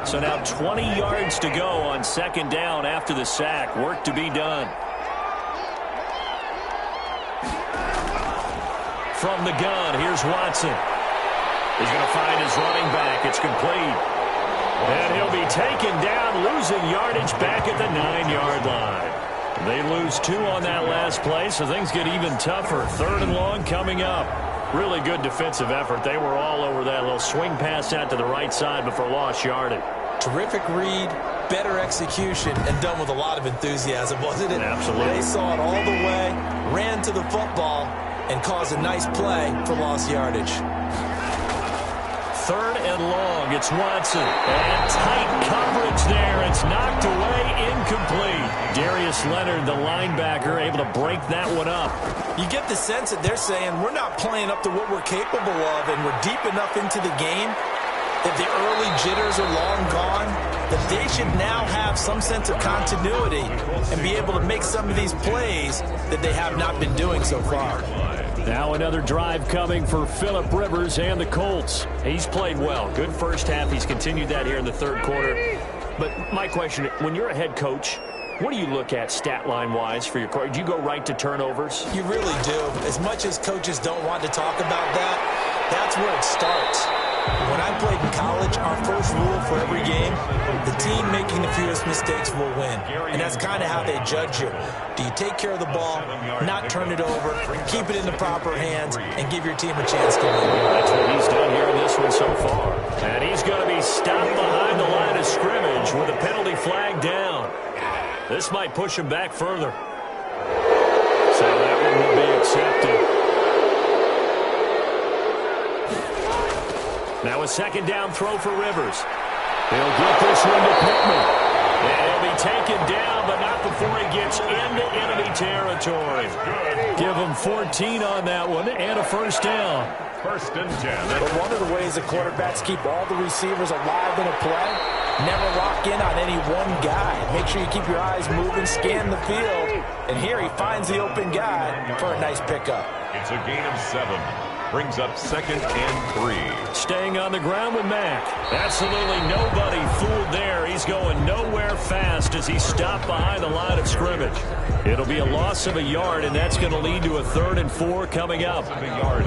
[SPEAKER 2] So now 20 yards to go on second down after the sack. Work to be done. From the gun, here's Watson. He's going to find his running back. It's complete. And he'll be taken down, losing yardage back at the 9-yard line. They lose 2 on that last play, so things get even tougher. 3rd and long coming up. Really good defensive effort. They were all over that little swing pass out to the right side before lost yardage.
[SPEAKER 3] Terrific read, better execution, and done with a lot of enthusiasm, wasn't it?
[SPEAKER 2] Absolutely.
[SPEAKER 3] They saw it all the way, ran to the football, and caused a nice play for lost yardage.
[SPEAKER 2] 3rd and long. It's Watson. And tight coverage there. It's knocked away, incomplete. Darius Leonard, the linebacker, able to break that one up.
[SPEAKER 3] You get the sense that they're saying we're not playing up to what we're capable of, and we're deep enough into the game that the early jitters are long gone, that they should now have some sense of continuity and be able to make some of these plays that they have not been doing so far.
[SPEAKER 2] Now another drive coming for Phillip Rivers and the Colts. He's played well. Good first half. He's continued that here in the 3rd quarter. But my question, when you're a head coach, what do you look at stat line-wise for your coach? Do you go right to turnovers?
[SPEAKER 3] You really do. As much as coaches don't want to talk about that, that's where it starts. When I played in college, our first rule for every game, the team making the fewest mistakes will win. And that's kind of how they judge you. Do you take care of the ball, not turn it over, keep it in the proper hands, and give your team a chance to win?
[SPEAKER 2] That's what he's done here in this one so far. And he's going to be stopped behind the line of scrimmage with a penalty flag down. This might push him back further. So that one will be accepted. Now a second down throw for Rivers. He'll get this one to Pittman. And he'll be taken down, but not before he gets into enemy territory. Give him 14 on that one and a first down.
[SPEAKER 1] 1st and 10.
[SPEAKER 3] But one of the ways the quarterbacks keep all the receivers alive in a play, never lock in on any one guy. Make sure you keep your eyes moving, scan the field. And here he finds the open guy for a nice pickup.
[SPEAKER 1] It's a gain of 7. Brings up 2nd and 3.
[SPEAKER 2] Staying on the ground with Mack. Absolutely nobody fooled there. He's going nowhere fast as he's stopped behind the line of scrimmage. It'll be a loss of a yard, and that's going to lead to a 3rd and 4 coming up.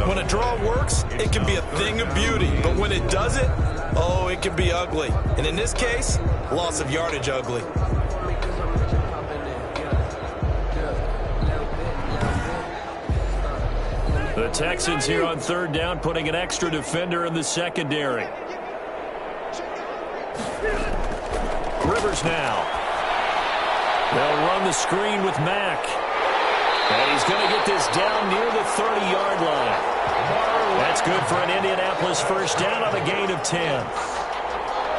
[SPEAKER 3] When a draw works, it can be a thing of beauty. But when it doesn't, oh, it can be ugly. And in this case, loss of yardage ugly.
[SPEAKER 2] The Texans here on 3rd down, putting an extra defender in the secondary. Rivers now. They'll run the screen with Mack. And he's going to get this down near the 30-yard line. That's good for an Indianapolis first down on a gain of 10.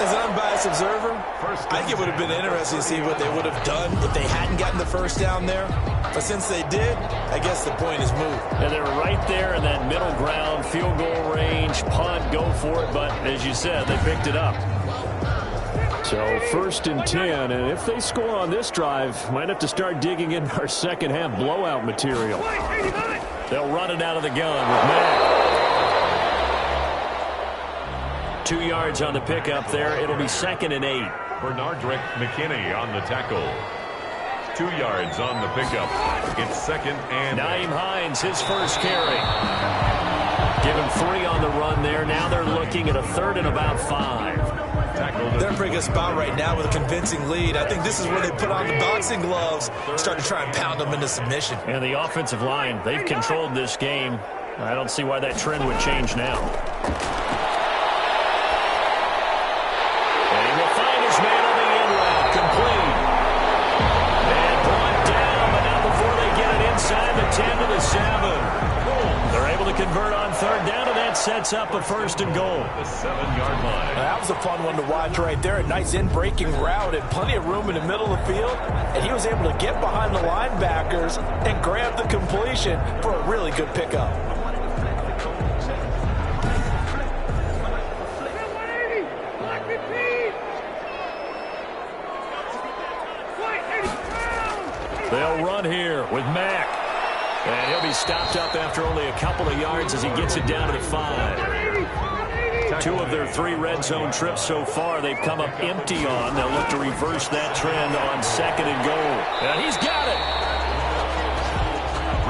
[SPEAKER 3] As an unbiased observer, I think it would have been interesting to see what they would have done if they hadn't gotten the first down there. But since they did, I guess the point is moved.
[SPEAKER 2] And they're right there in that middle ground, field goal range, punt, go for it. But as you said, they picked it up. So 1st and 10, and if they score on this drive, might have to start digging in our second half blowout material. They'll run it out of the gun with Mack. 2 yards on the pickup there. It'll be 2nd and 8.
[SPEAKER 1] Bernardrick McKinney on the tackle. 2 yards on the pickup. It's 2nd and 8.
[SPEAKER 2] Nyheim Hines, his first carry. Give him 3 on the run there. Now they're looking at a 3rd and about 5.
[SPEAKER 3] They're in a pretty good spot right now with a convincing lead. I think this is where they put on the boxing gloves, start to try and pound them into submission.
[SPEAKER 2] And the offensive line, they've controlled this game. I don't see why that trend would change now. And he will find his man on the in route, complete. And brought down, but not before they get it inside the 10 to the 7. They're able to convert on 3rd down, and that sets up a 1st and goal.
[SPEAKER 1] The 7-yard line.
[SPEAKER 3] That was a fun one to watch right there. A nice in-breaking route and plenty of room in the middle of the field. And he was able to get behind the linebackers and grab the completion for a really good pickup.
[SPEAKER 2] They'll run here with Mack. And he'll be stopped up after only a couple of yards as he gets it down to the 5. 2 of their 3 red zone trips so far they've come up empty on. They'll look to reverse that trend on 2nd and goal. And he's got it.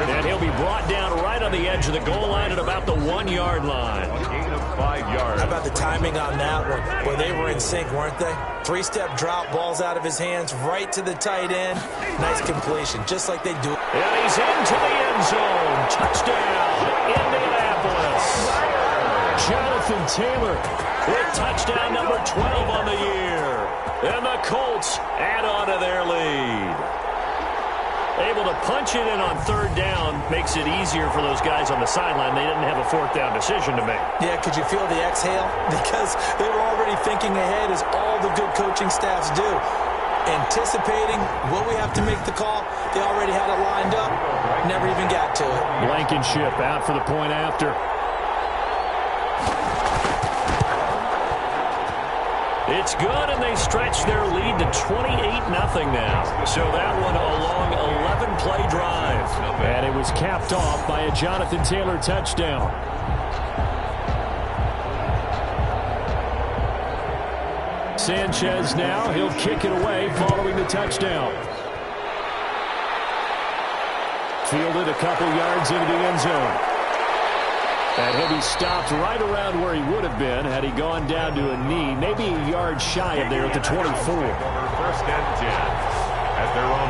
[SPEAKER 2] And he'll be brought down right on the edge of the goal line at about the 1-yard line.
[SPEAKER 1] A gain of 5 yards.
[SPEAKER 3] How about the timing on that one? Well, they were in sync, weren't they? 3-step drop, balls out of his hands, right to the tight end. Nice completion, just like they do.
[SPEAKER 2] And he's into the end zone. Touchdown, Indianapolis. Jonathan Taylor with touchdown number 12 on the year. And the Colts add on to their lead. Able to punch it in on 3rd down makes it easier for those guys on the sideline. They didn't have a 4th down decision to make.
[SPEAKER 3] Yeah, could you feel the exhale? Because they were already thinking ahead, as all the good coaching staffs do. Anticipating, will we have to make the call? They already had it lined up. Never even got to it.
[SPEAKER 2] Blankenship out for the point after. It's good, and they stretch their lead to 28-0 now. So that one a long 11-play drive. And it was capped off by a Jonathan Taylor touchdown. Sanchez now, he'll kick it away following the touchdown. Fielded a couple yards into the end zone. And he'll be stopped right around where he would have been had he gone down to a knee, maybe a yard shy of there at the 24.
[SPEAKER 1] 1st and 10. At their own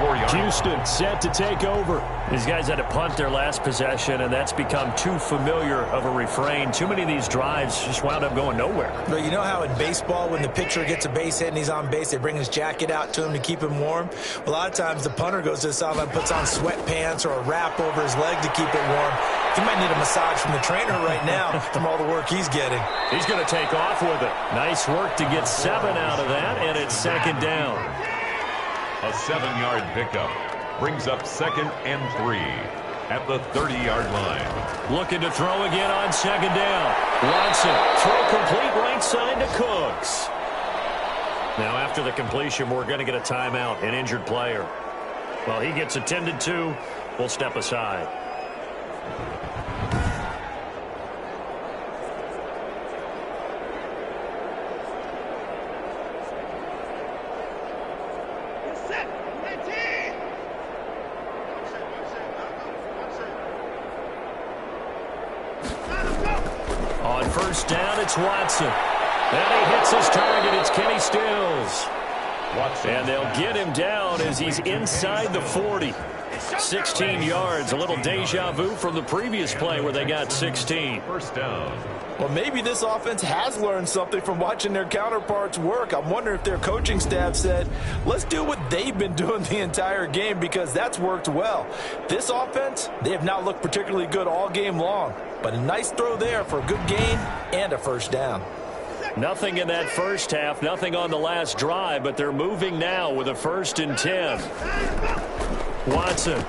[SPEAKER 1] 24-yard.
[SPEAKER 2] Houston set to take over. These guys had to punt their last possession, and that's become too familiar of a refrain. Too many of these drives just wound up going nowhere.
[SPEAKER 3] But you know how in baseball, when the pitcher gets a base hit and he's on base, they bring his jacket out to him to keep him warm? A lot of times the punter goes to the sideline, puts on sweatpants or a wrap over his leg to keep it warm. He might need a massage from the trainer right now from all the work he's getting.
[SPEAKER 2] He's going to take off with it. Nice work to get 7 out of that, and it's 2nd down.
[SPEAKER 1] A 7-yard pickup brings up 2nd and 3 at the 30-yard line.
[SPEAKER 2] Looking to throw again on 2nd down. Watson, throw complete right side to Cooks. Now after the completion, we're going to get a timeout, an injured player. Well, he gets attended to. We'll step aside. On 1st down, it's Watson. And he hits his target. It's Kenny Stills.
[SPEAKER 1] Watson.
[SPEAKER 2] And they'll get him down as he's inside the 40. 16 yards. A little deja vu from the previous play where they got 16.
[SPEAKER 1] 1st down.
[SPEAKER 3] Well, maybe this offense has learned something from watching their counterparts work. I'm wondering if their coaching staff said, let's do what they've been doing the entire game, because that's worked well. This offense, they have not looked particularly good all game long. But a nice throw there for a good gain and a 1st down.
[SPEAKER 2] Nothing in that first half, nothing on the last drive, but they're moving now with a 1st and 10. Watson.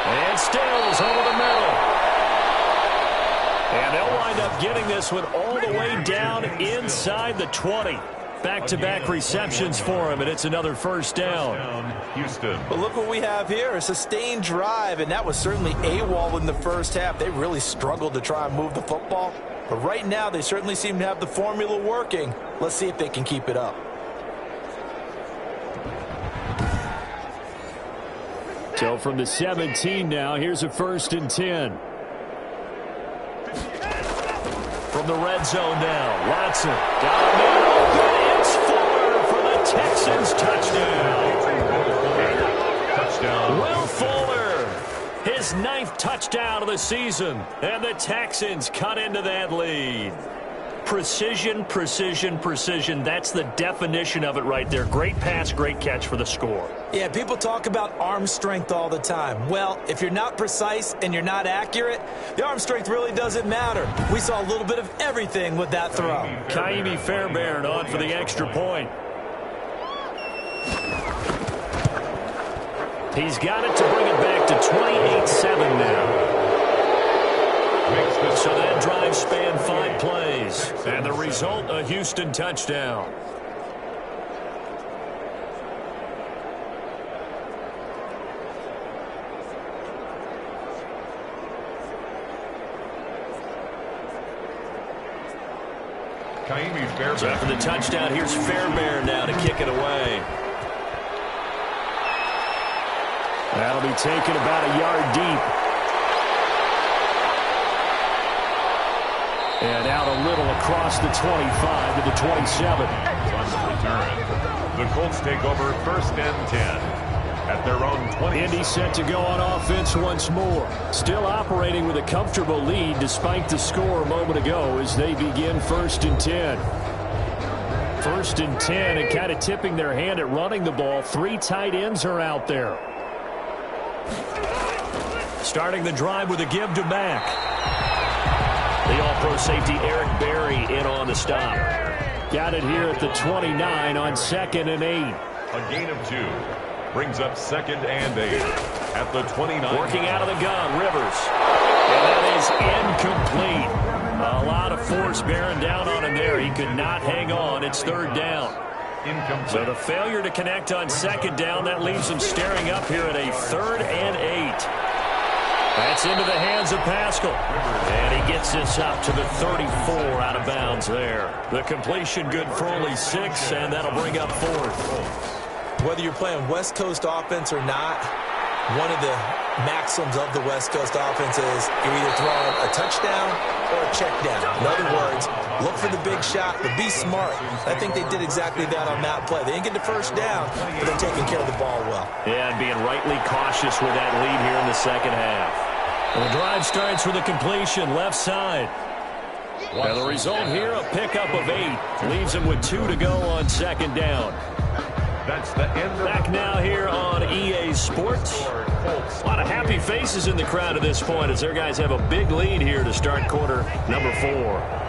[SPEAKER 2] And Stills over the middle. And they'll wind up getting this one all the way down inside the 20. Back-to-back receptions for him, and it's another 1st down.
[SPEAKER 1] Houston.
[SPEAKER 3] But look what we have here, a sustained drive, and that was certainly AWOL in the first half. They really struggled to try and move the football. But right now, they certainly seem to have the formula working. Let's see if they can keep it up.
[SPEAKER 2] So from the 17 now, here's a 1st and 10. From the red zone now, Watson. Got a man open. It's Fuller for the Texans touchdown.
[SPEAKER 1] Touchdown.
[SPEAKER 2] Will Fuller, his 9th touchdown of the season, and the Texans cut into that lead. precision, precision, precision. That's the definition of it right there. Great pass, great catch for the score.
[SPEAKER 3] Yeah, people talk about arm strength all the time. Well, if you're not precise and you're not accurate, the arm strength really doesn't matter. We saw a little bit of everything with that throw.
[SPEAKER 2] Kaimi Fairbairn on for the extra point. He's got it to bring it back to 28-7 now. So that drive spanned 5 plays. And the result, a Houston touchdown.
[SPEAKER 1] Kaimi Fairbairn.
[SPEAKER 2] So after the touchdown, here's Fairbairn now to kick it away. That'll be taken about a yard deep. And out a little across the 25 to the 27.
[SPEAKER 1] On the return. The Colts take over 1st and 10 at their own 20.
[SPEAKER 2] Indy set to go on offense once more. Still operating with a comfortable lead despite the score a moment ago as they begin 1st and 10. 1st and 10 and kind of tipping their hand at running the ball. 3 tight ends are out there. Starting the drive with a give to Mack. The all-pro safety Eric Berry in on the stop. Got it here at the 29 on 2nd and 8.
[SPEAKER 1] A gain of 2 brings up 2nd and 8 at the 29.
[SPEAKER 2] Working out of the gun, Rivers. And that is incomplete. A lot of force bearing down on him there. He could not hang on. It's 3rd down.
[SPEAKER 1] Incomplete.
[SPEAKER 2] So the failure to connect on 2nd down, that leaves him staring up here at a 3rd and 8. That's into the hands of Pascal. And he gets this up to the 34 out of bounds there. The completion good for only 6, and that'll bring up 4th.
[SPEAKER 3] Whether you're playing West Coast offense or not, one of the maxims of the West Coast offense is you're either throwing a touchdown or a check down. In other words, look for the big shot, but be smart. I think they did exactly that on that play. They didn't get the 1st down, but they're taking care of the ball well.
[SPEAKER 2] Yeah, and being rightly cautious with that lead here in the 2nd half. Well, the drive starts with a completion, left side. Well, the result here, a pickup of 8. Leaves him with 2 to go on 2nd down.
[SPEAKER 1] That's the end.
[SPEAKER 2] Back now here on EA Sports. A lot of happy faces in the crowd at this point as their guys have a big lead here to start quarter number 4.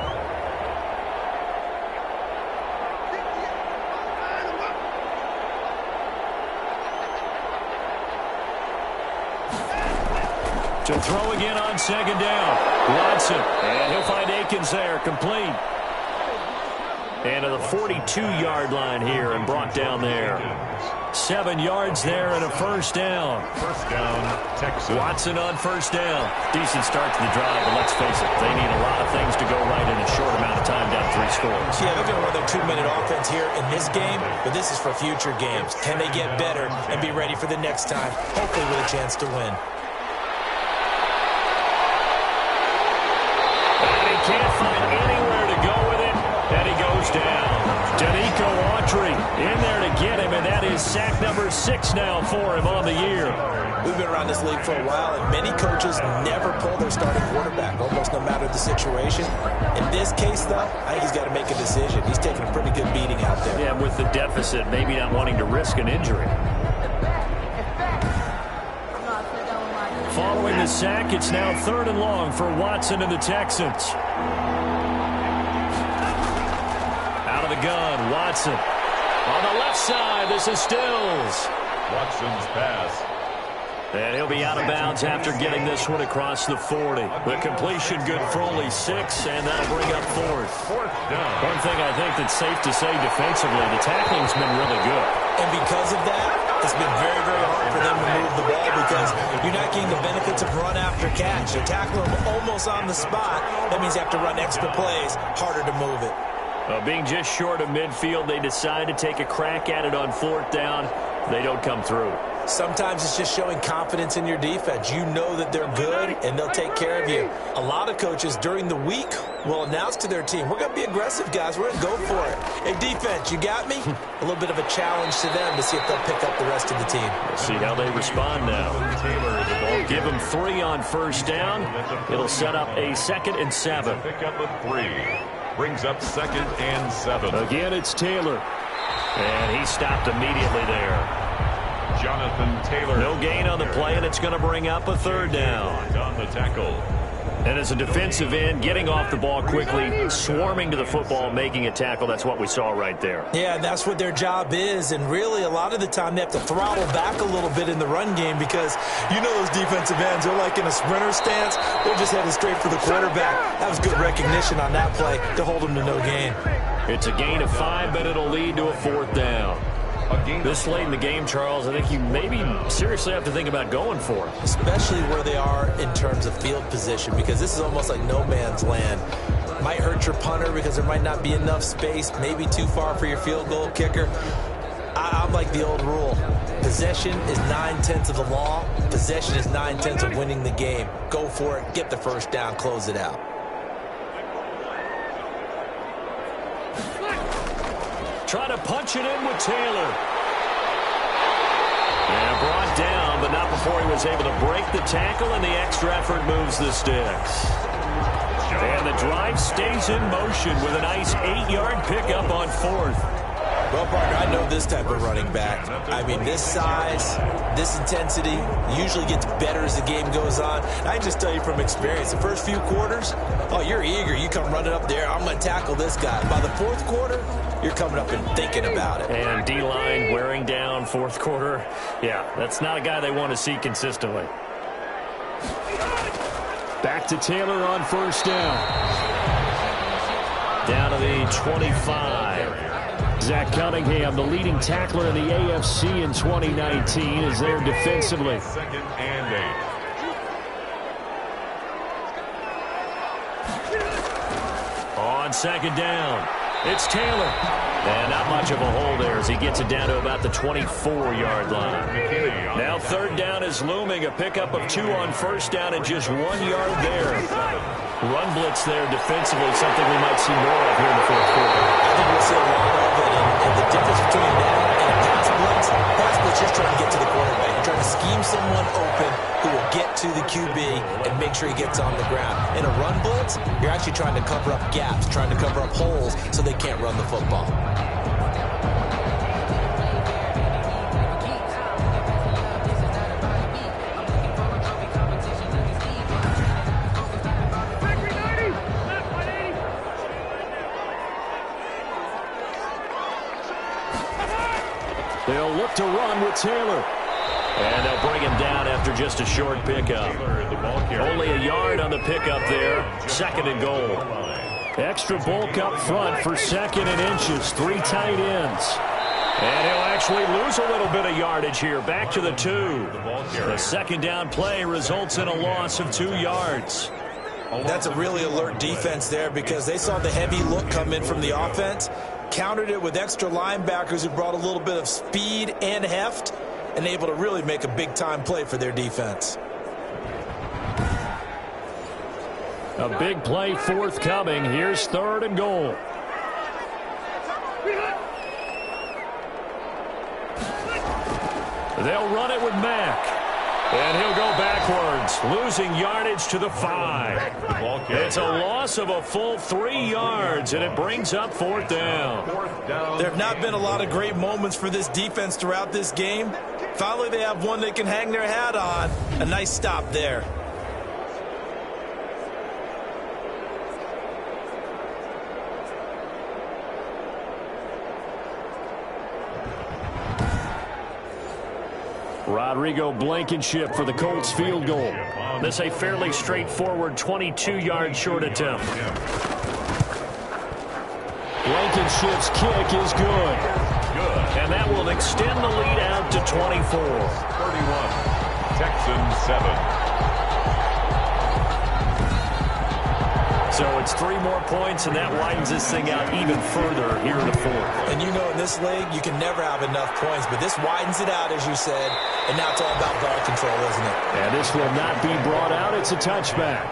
[SPEAKER 2] To throw again on 2nd down. Watson. And he'll find Akins there. Complete. And to the 42-yard line here and brought down there. 7 yards there and a 1st down.
[SPEAKER 1] 1st down, Texans.
[SPEAKER 2] Watson on 1st down. Decent start to the drive, but let's face it, they need a lot of things to go right in a short amount of time down 3 scores.
[SPEAKER 3] Yeah, they're going to run their 2-minute offense here in this game, but this is for future games. Can they get better and be ready for the next time, hopefully with a chance to win?
[SPEAKER 2] Can't find anywhere to go with it, and he goes down. Danico Autry in there to get him, and that is sack number 6 now for him on the year.
[SPEAKER 3] We've been around this league for a while, and many coaches never pull their starting quarterback, almost no matter the situation. In this case, though, I think he's got to make a decision. He's taking a pretty good beating out there.
[SPEAKER 2] Yeah, with the deficit, maybe not wanting to risk an injury. Following the sack, it's now 3rd and long for Watson and the Texans. Out of the gun, Watson. On the left side, this is Stills.
[SPEAKER 1] Watson's pass.
[SPEAKER 2] And he'll be out of bounds after getting this one across the 40. The completion good for only 6, and that'll bring up 4th.
[SPEAKER 1] 4th down.
[SPEAKER 2] One thing I think that's safe to say defensively, the tackling's been really good.
[SPEAKER 3] And because of that, it's been very, very hard for them to move the ball because you're not getting the benefits of run after catch. They're tackling them almost on the spot. That means you have to run extra plays, harder to move it.
[SPEAKER 2] Being just short of midfield, they decide to take a crack at it on 4th down. They don't come through.
[SPEAKER 3] Sometimes it's just showing confidence in your defense. You know that they're good, and they'll take care of you. A lot of coaches during the week will announce to their team, we're going to be aggressive, guys. We're going to go for it. Hey, defense, you got me? A little bit of a challenge to them to see if they'll pick up the rest of the team.
[SPEAKER 2] We'll see how they respond now. Give them 3 on 1st down. It'll set up a 2nd and 7.
[SPEAKER 1] Pick up a 3. Brings up 2nd and 7.
[SPEAKER 2] Again, it's Taylor. And he stopped immediately there.
[SPEAKER 1] Jonathan Taylor.
[SPEAKER 2] No gain on the play, and it's going to bring up a 3rd down.
[SPEAKER 1] On the tackle.
[SPEAKER 2] And as a defensive end, getting off the ball quickly, swarming to the football, making a tackle, that's what we saw right there.
[SPEAKER 3] Yeah, that's what their job is, and really a lot of the time they have to throttle back a little bit in the run game because you know those defensive ends are like in a sprinter stance. They're just headed straight for the quarterback. That was good recognition on that play to hold them to no gain.
[SPEAKER 2] It's a gain of 5, but it'll lead to a 4th down. This late in the game, Charles, I think you maybe seriously have to think about going for it.
[SPEAKER 3] Especially where they are in terms of field position, because this is almost like no man's land. Might hurt your punter because there might not be enough space, maybe too far for your field goal kicker. I'm like the old rule. Possession is 9/10 of the law. Possession is 9/10 of winning the game. Go for it, get the 1st down, close it out.
[SPEAKER 2] Trying to punch it in with Taylor. And brought down, but not before he was able to break the tackle, and the extra effort moves the sticks. And the drive stays in motion with a nice 8-yard pickup on 4th.
[SPEAKER 3] Well, partner, I know this type of running back. I mean, this size, this intensity usually gets better as the game goes on. I can just tell you from experience, the first few quarters, oh, you're eager. You come running up there, I'm going to tackle this guy. By the 4th quarter, you're coming up and thinking about it.
[SPEAKER 2] And D-line wearing down 4th quarter. Yeah, that's not a guy they want to see consistently. Back to Taylor on 1st down. Down to the 25. Zach Cunningham, the leading tackler in the AFC in 2019, is there defensively.
[SPEAKER 1] 2nd and 8.
[SPEAKER 2] On 2nd down, it's Taylor. And not much of a hole there as he gets it down to about the 24-yard line. Now 3rd down is looming. A pickup of 2 on 1st down and just 1 yard there. Run blitz there defensively, something we might see more of here in the 4th quarter.
[SPEAKER 3] I think we'll see a lot of it. And the difference between that and a pass blitz just trying to get to the quarterback. You're trying to scheme someone open who will get to the QB and make sure he gets on the ground. In a run blitz, you're actually trying to cover up gaps, trying to cover up holes so they can't run the football.
[SPEAKER 2] They'll look to run with Taylor. And they'll bring him down after just a short pickup. Only a yard on the pickup there. 2nd and goal. Extra bulk up front for 2nd and inches. 3 tight ends. And he'll actually lose a little bit of yardage here. Back to the 2. The 2nd down play results in a loss of 2 yards.
[SPEAKER 3] That's a really alert defense there because they saw the heavy look come in from the offense, countered it with extra linebackers who brought a little bit of speed and heft, and able to really make a big-time play for their defense.
[SPEAKER 2] A big play forthcoming. Here's 3rd and goal. They'll run it with Mack. And he'll go backwards, losing yardage to the 5. It's a loss of a full 3 yards, and it brings up 4th down.
[SPEAKER 3] There have not been a lot of great moments for this defense throughout this game. Finally, they have one they can hang their hat on. A nice stop there.
[SPEAKER 2] Rodrigo Blankenship for the Colts field goal. This a fairly straightforward 22-yard short attempt. Blankenship's kick is good. And that will extend the lead out to 24.
[SPEAKER 1] 31. Texans 7.
[SPEAKER 2] So it's 3 more points, and that widens this thing out even further here in the 4th.
[SPEAKER 3] And you know in this league, you can never have enough points, but this widens it out, as you said, and now it's all about ball control, isn't it?
[SPEAKER 2] And this will not be brought out. It's a touchback.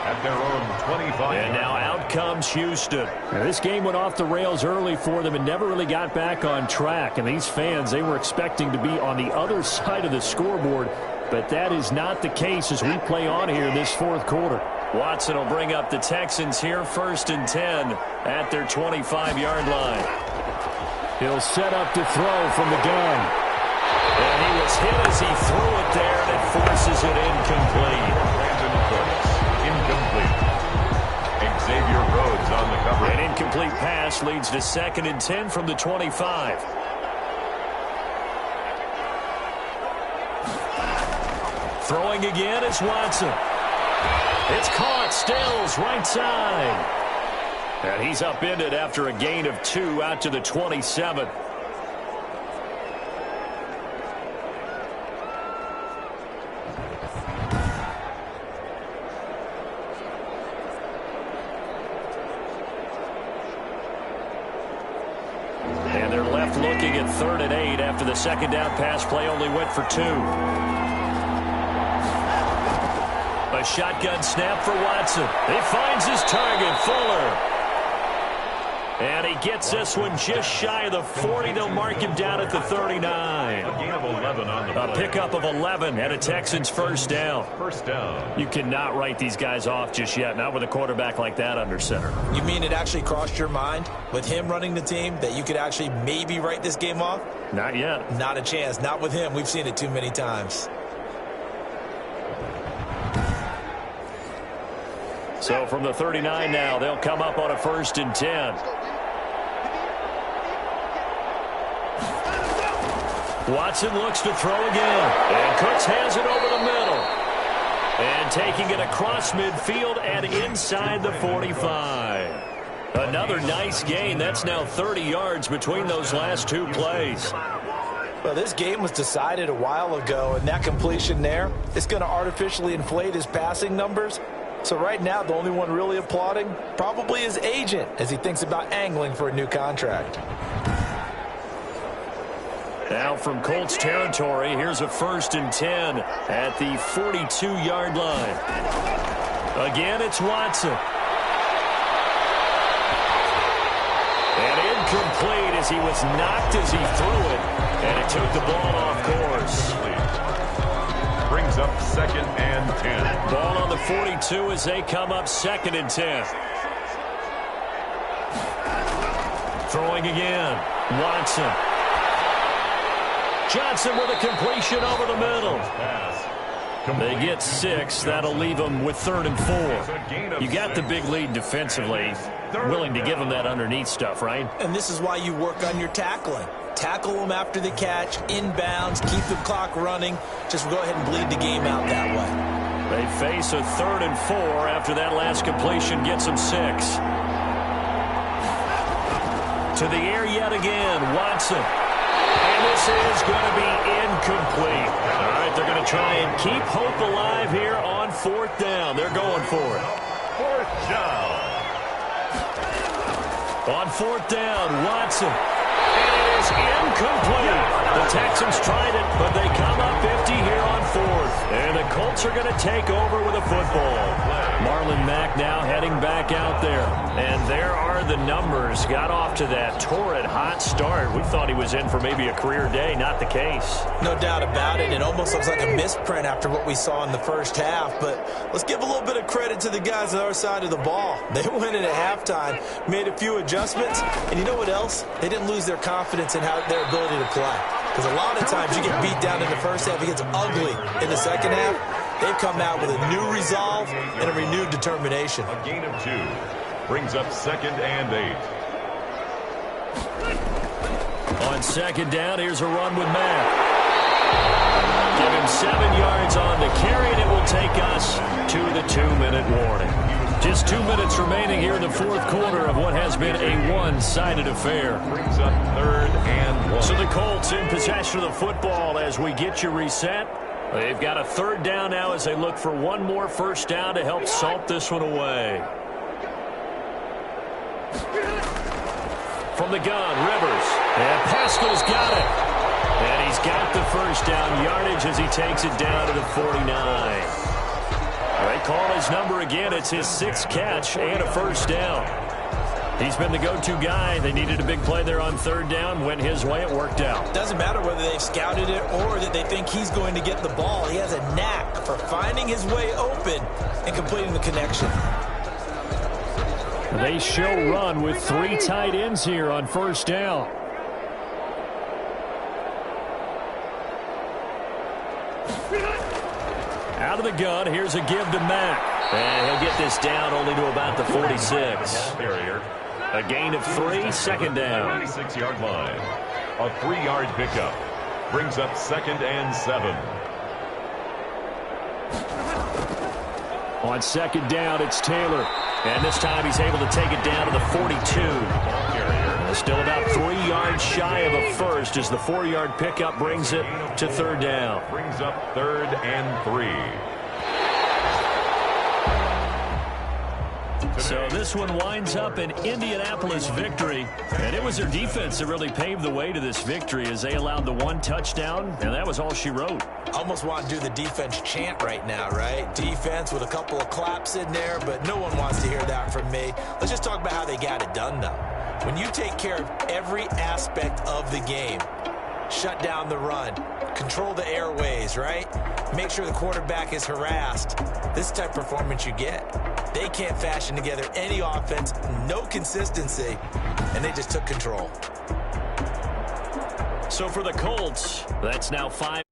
[SPEAKER 1] At their own 25.
[SPEAKER 2] And now out comes Houston. Now, this game went off the rails early for them and never really got back on track. And these fans, they were expecting to be on the other side of the scoreboard, but that is not the case as we play on here in this 4th quarter. Watson will bring up the Texans here, 1st and 10 at their 25-yard line. He'll set up to throw from the gun. And he was hit as he threw it there, and it forces it incomplete.
[SPEAKER 1] Incomplete. Xavier Rhodes on the cover.
[SPEAKER 2] An incomplete pass leads to 2nd and 10 from the 25. Throwing again is Watson. It's caught. Stills right side. And he's upended after a gain of 2 out to the 27. And they're left looking at 3rd and 8 after the 2nd down pass play only went for 2. A shotgun snap for Watson. He finds his target, Fuller. And he gets this one just shy of the 40. They'll mark him down at the 39.
[SPEAKER 1] A gain of 11 on the play.
[SPEAKER 2] A pickup of 11 and a Texans first down.
[SPEAKER 1] First down.
[SPEAKER 2] You cannot write these guys off just yet, not with a quarterback like that under center.
[SPEAKER 3] You mean it actually crossed your mind with him running the team that you could actually maybe write this game off?
[SPEAKER 2] Not yet.
[SPEAKER 3] Not a chance. Not with him. We've seen it too many times.
[SPEAKER 2] So from the 39 now, they'll come up on a 1st and 10. Watson looks to throw again. And Cooks has it over the middle. And taking it across midfield and inside the 45. Another nice gain. That's now 30 yards between those last 2 plays.
[SPEAKER 3] Well, this game was decided a while ago, and that completion there is going to artificially inflate his passing numbers. So right now, the only one really applauding probably his agent as he thinks about angling for a new contract.
[SPEAKER 2] Now from Colts territory, here's a 1st and 10 at the 42-yard line. Again, it's Watson. And incomplete as he was knocked as he threw it, and it took the ball off course.
[SPEAKER 1] Brings up 2nd and 10.
[SPEAKER 2] Ball on the 42 as they come up 2nd and 10. Throwing again, Watson. Johnson with a completion over the middle. They get 6. That'll leave them with 3rd and 4. You got the big lead defensively. Willing to give them that underneath stuff, right?
[SPEAKER 3] And this is why you work on your tackling. Tackle them after the catch, inbounds, keep the clock running. Just go ahead and bleed the game out that way.
[SPEAKER 2] They face a 3rd and 4 after that last completion gets them 6. To the air yet again, Watson. And this is going to be incomplete. All right, they're going to try and keep hope alive here on 4th down. They're going for it.
[SPEAKER 1] 4th down.
[SPEAKER 2] On 4th down, Watson. And it is incomplete. The Texans tried it, but they come up 50 here on 4th. And the Colts are going to take over with a football. Marlon Mack now heading back out there. And there are the numbers. Got off to that torrid hot start. We thought he was in for maybe a career day. Not the case.
[SPEAKER 3] No doubt about it. It almost looks like a misprint after what we saw in the first half. But let's give a little bit of credit to the guys on our side of the ball. They went in at halftime, made a few adjustments. And you know what else? They didn't lose their confidence in their ability to play. Because a lot of times you get beat down in the first half. It gets ugly in the second half. They've come out with a new resolve and a renewed determination.
[SPEAKER 1] A gain of 2. Brings up 2nd and 8.
[SPEAKER 2] On 2nd down, here's a run with Mack. Give him 7 yards on the carry, and it will take us to the 2-minute warning. Just 2 minutes remaining here in the 4th quarter of what has been a one-sided affair.
[SPEAKER 1] Brings up 3rd and 1.
[SPEAKER 2] So the Colts in possession of the football as we get you reset. They've got a 3rd down now as they look for one more 1st down to help salt this one away. From the gun, Rivers. And Pascal's got it. And he's got the 1st down yardage as he takes it down to the 49. They call his number again. It's his 6th catch and a 1st down. He's been the go-to guy. They needed a big play there on third down. Went his way. It worked out.
[SPEAKER 3] Doesn't matter whether they've scouted it or that they think he's going to get the ball. He has a knack for finding his way open and completing the connection.
[SPEAKER 2] They show run with 3 tight ends here on first down. Out of the gun, here's a give to Mack.
[SPEAKER 5] And he'll get this down only to about the 46.
[SPEAKER 1] Barrier.
[SPEAKER 2] A gain of 3, second down.
[SPEAKER 1] 26-yard line. A 3-yard pickup. Brings up 2nd and 7.
[SPEAKER 2] On second down, it's Taylor. And this time he's able to take it down to the 42. Still about 3 yards shy of a first as the 4-yard pickup brings it to third down.
[SPEAKER 1] Brings up 3rd and 3.
[SPEAKER 2] So this one winds up an Indianapolis victory, and it was their defense that really paved the way to this victory as they allowed the 1 touchdown, and that was all she wrote.
[SPEAKER 3] Almost want to do the defense chant right now, right? Defense with a couple of claps in there, but no one wants to hear that from me. Let's just talk about how they got it done, though. When you take care of every aspect of the game, shut down the run, control the airways, right? Make sure the quarterback is harassed. This type of performance you get. They can't fashion together any offense, no consistency, and they just took control.
[SPEAKER 2] So for the Colts, that's now 5.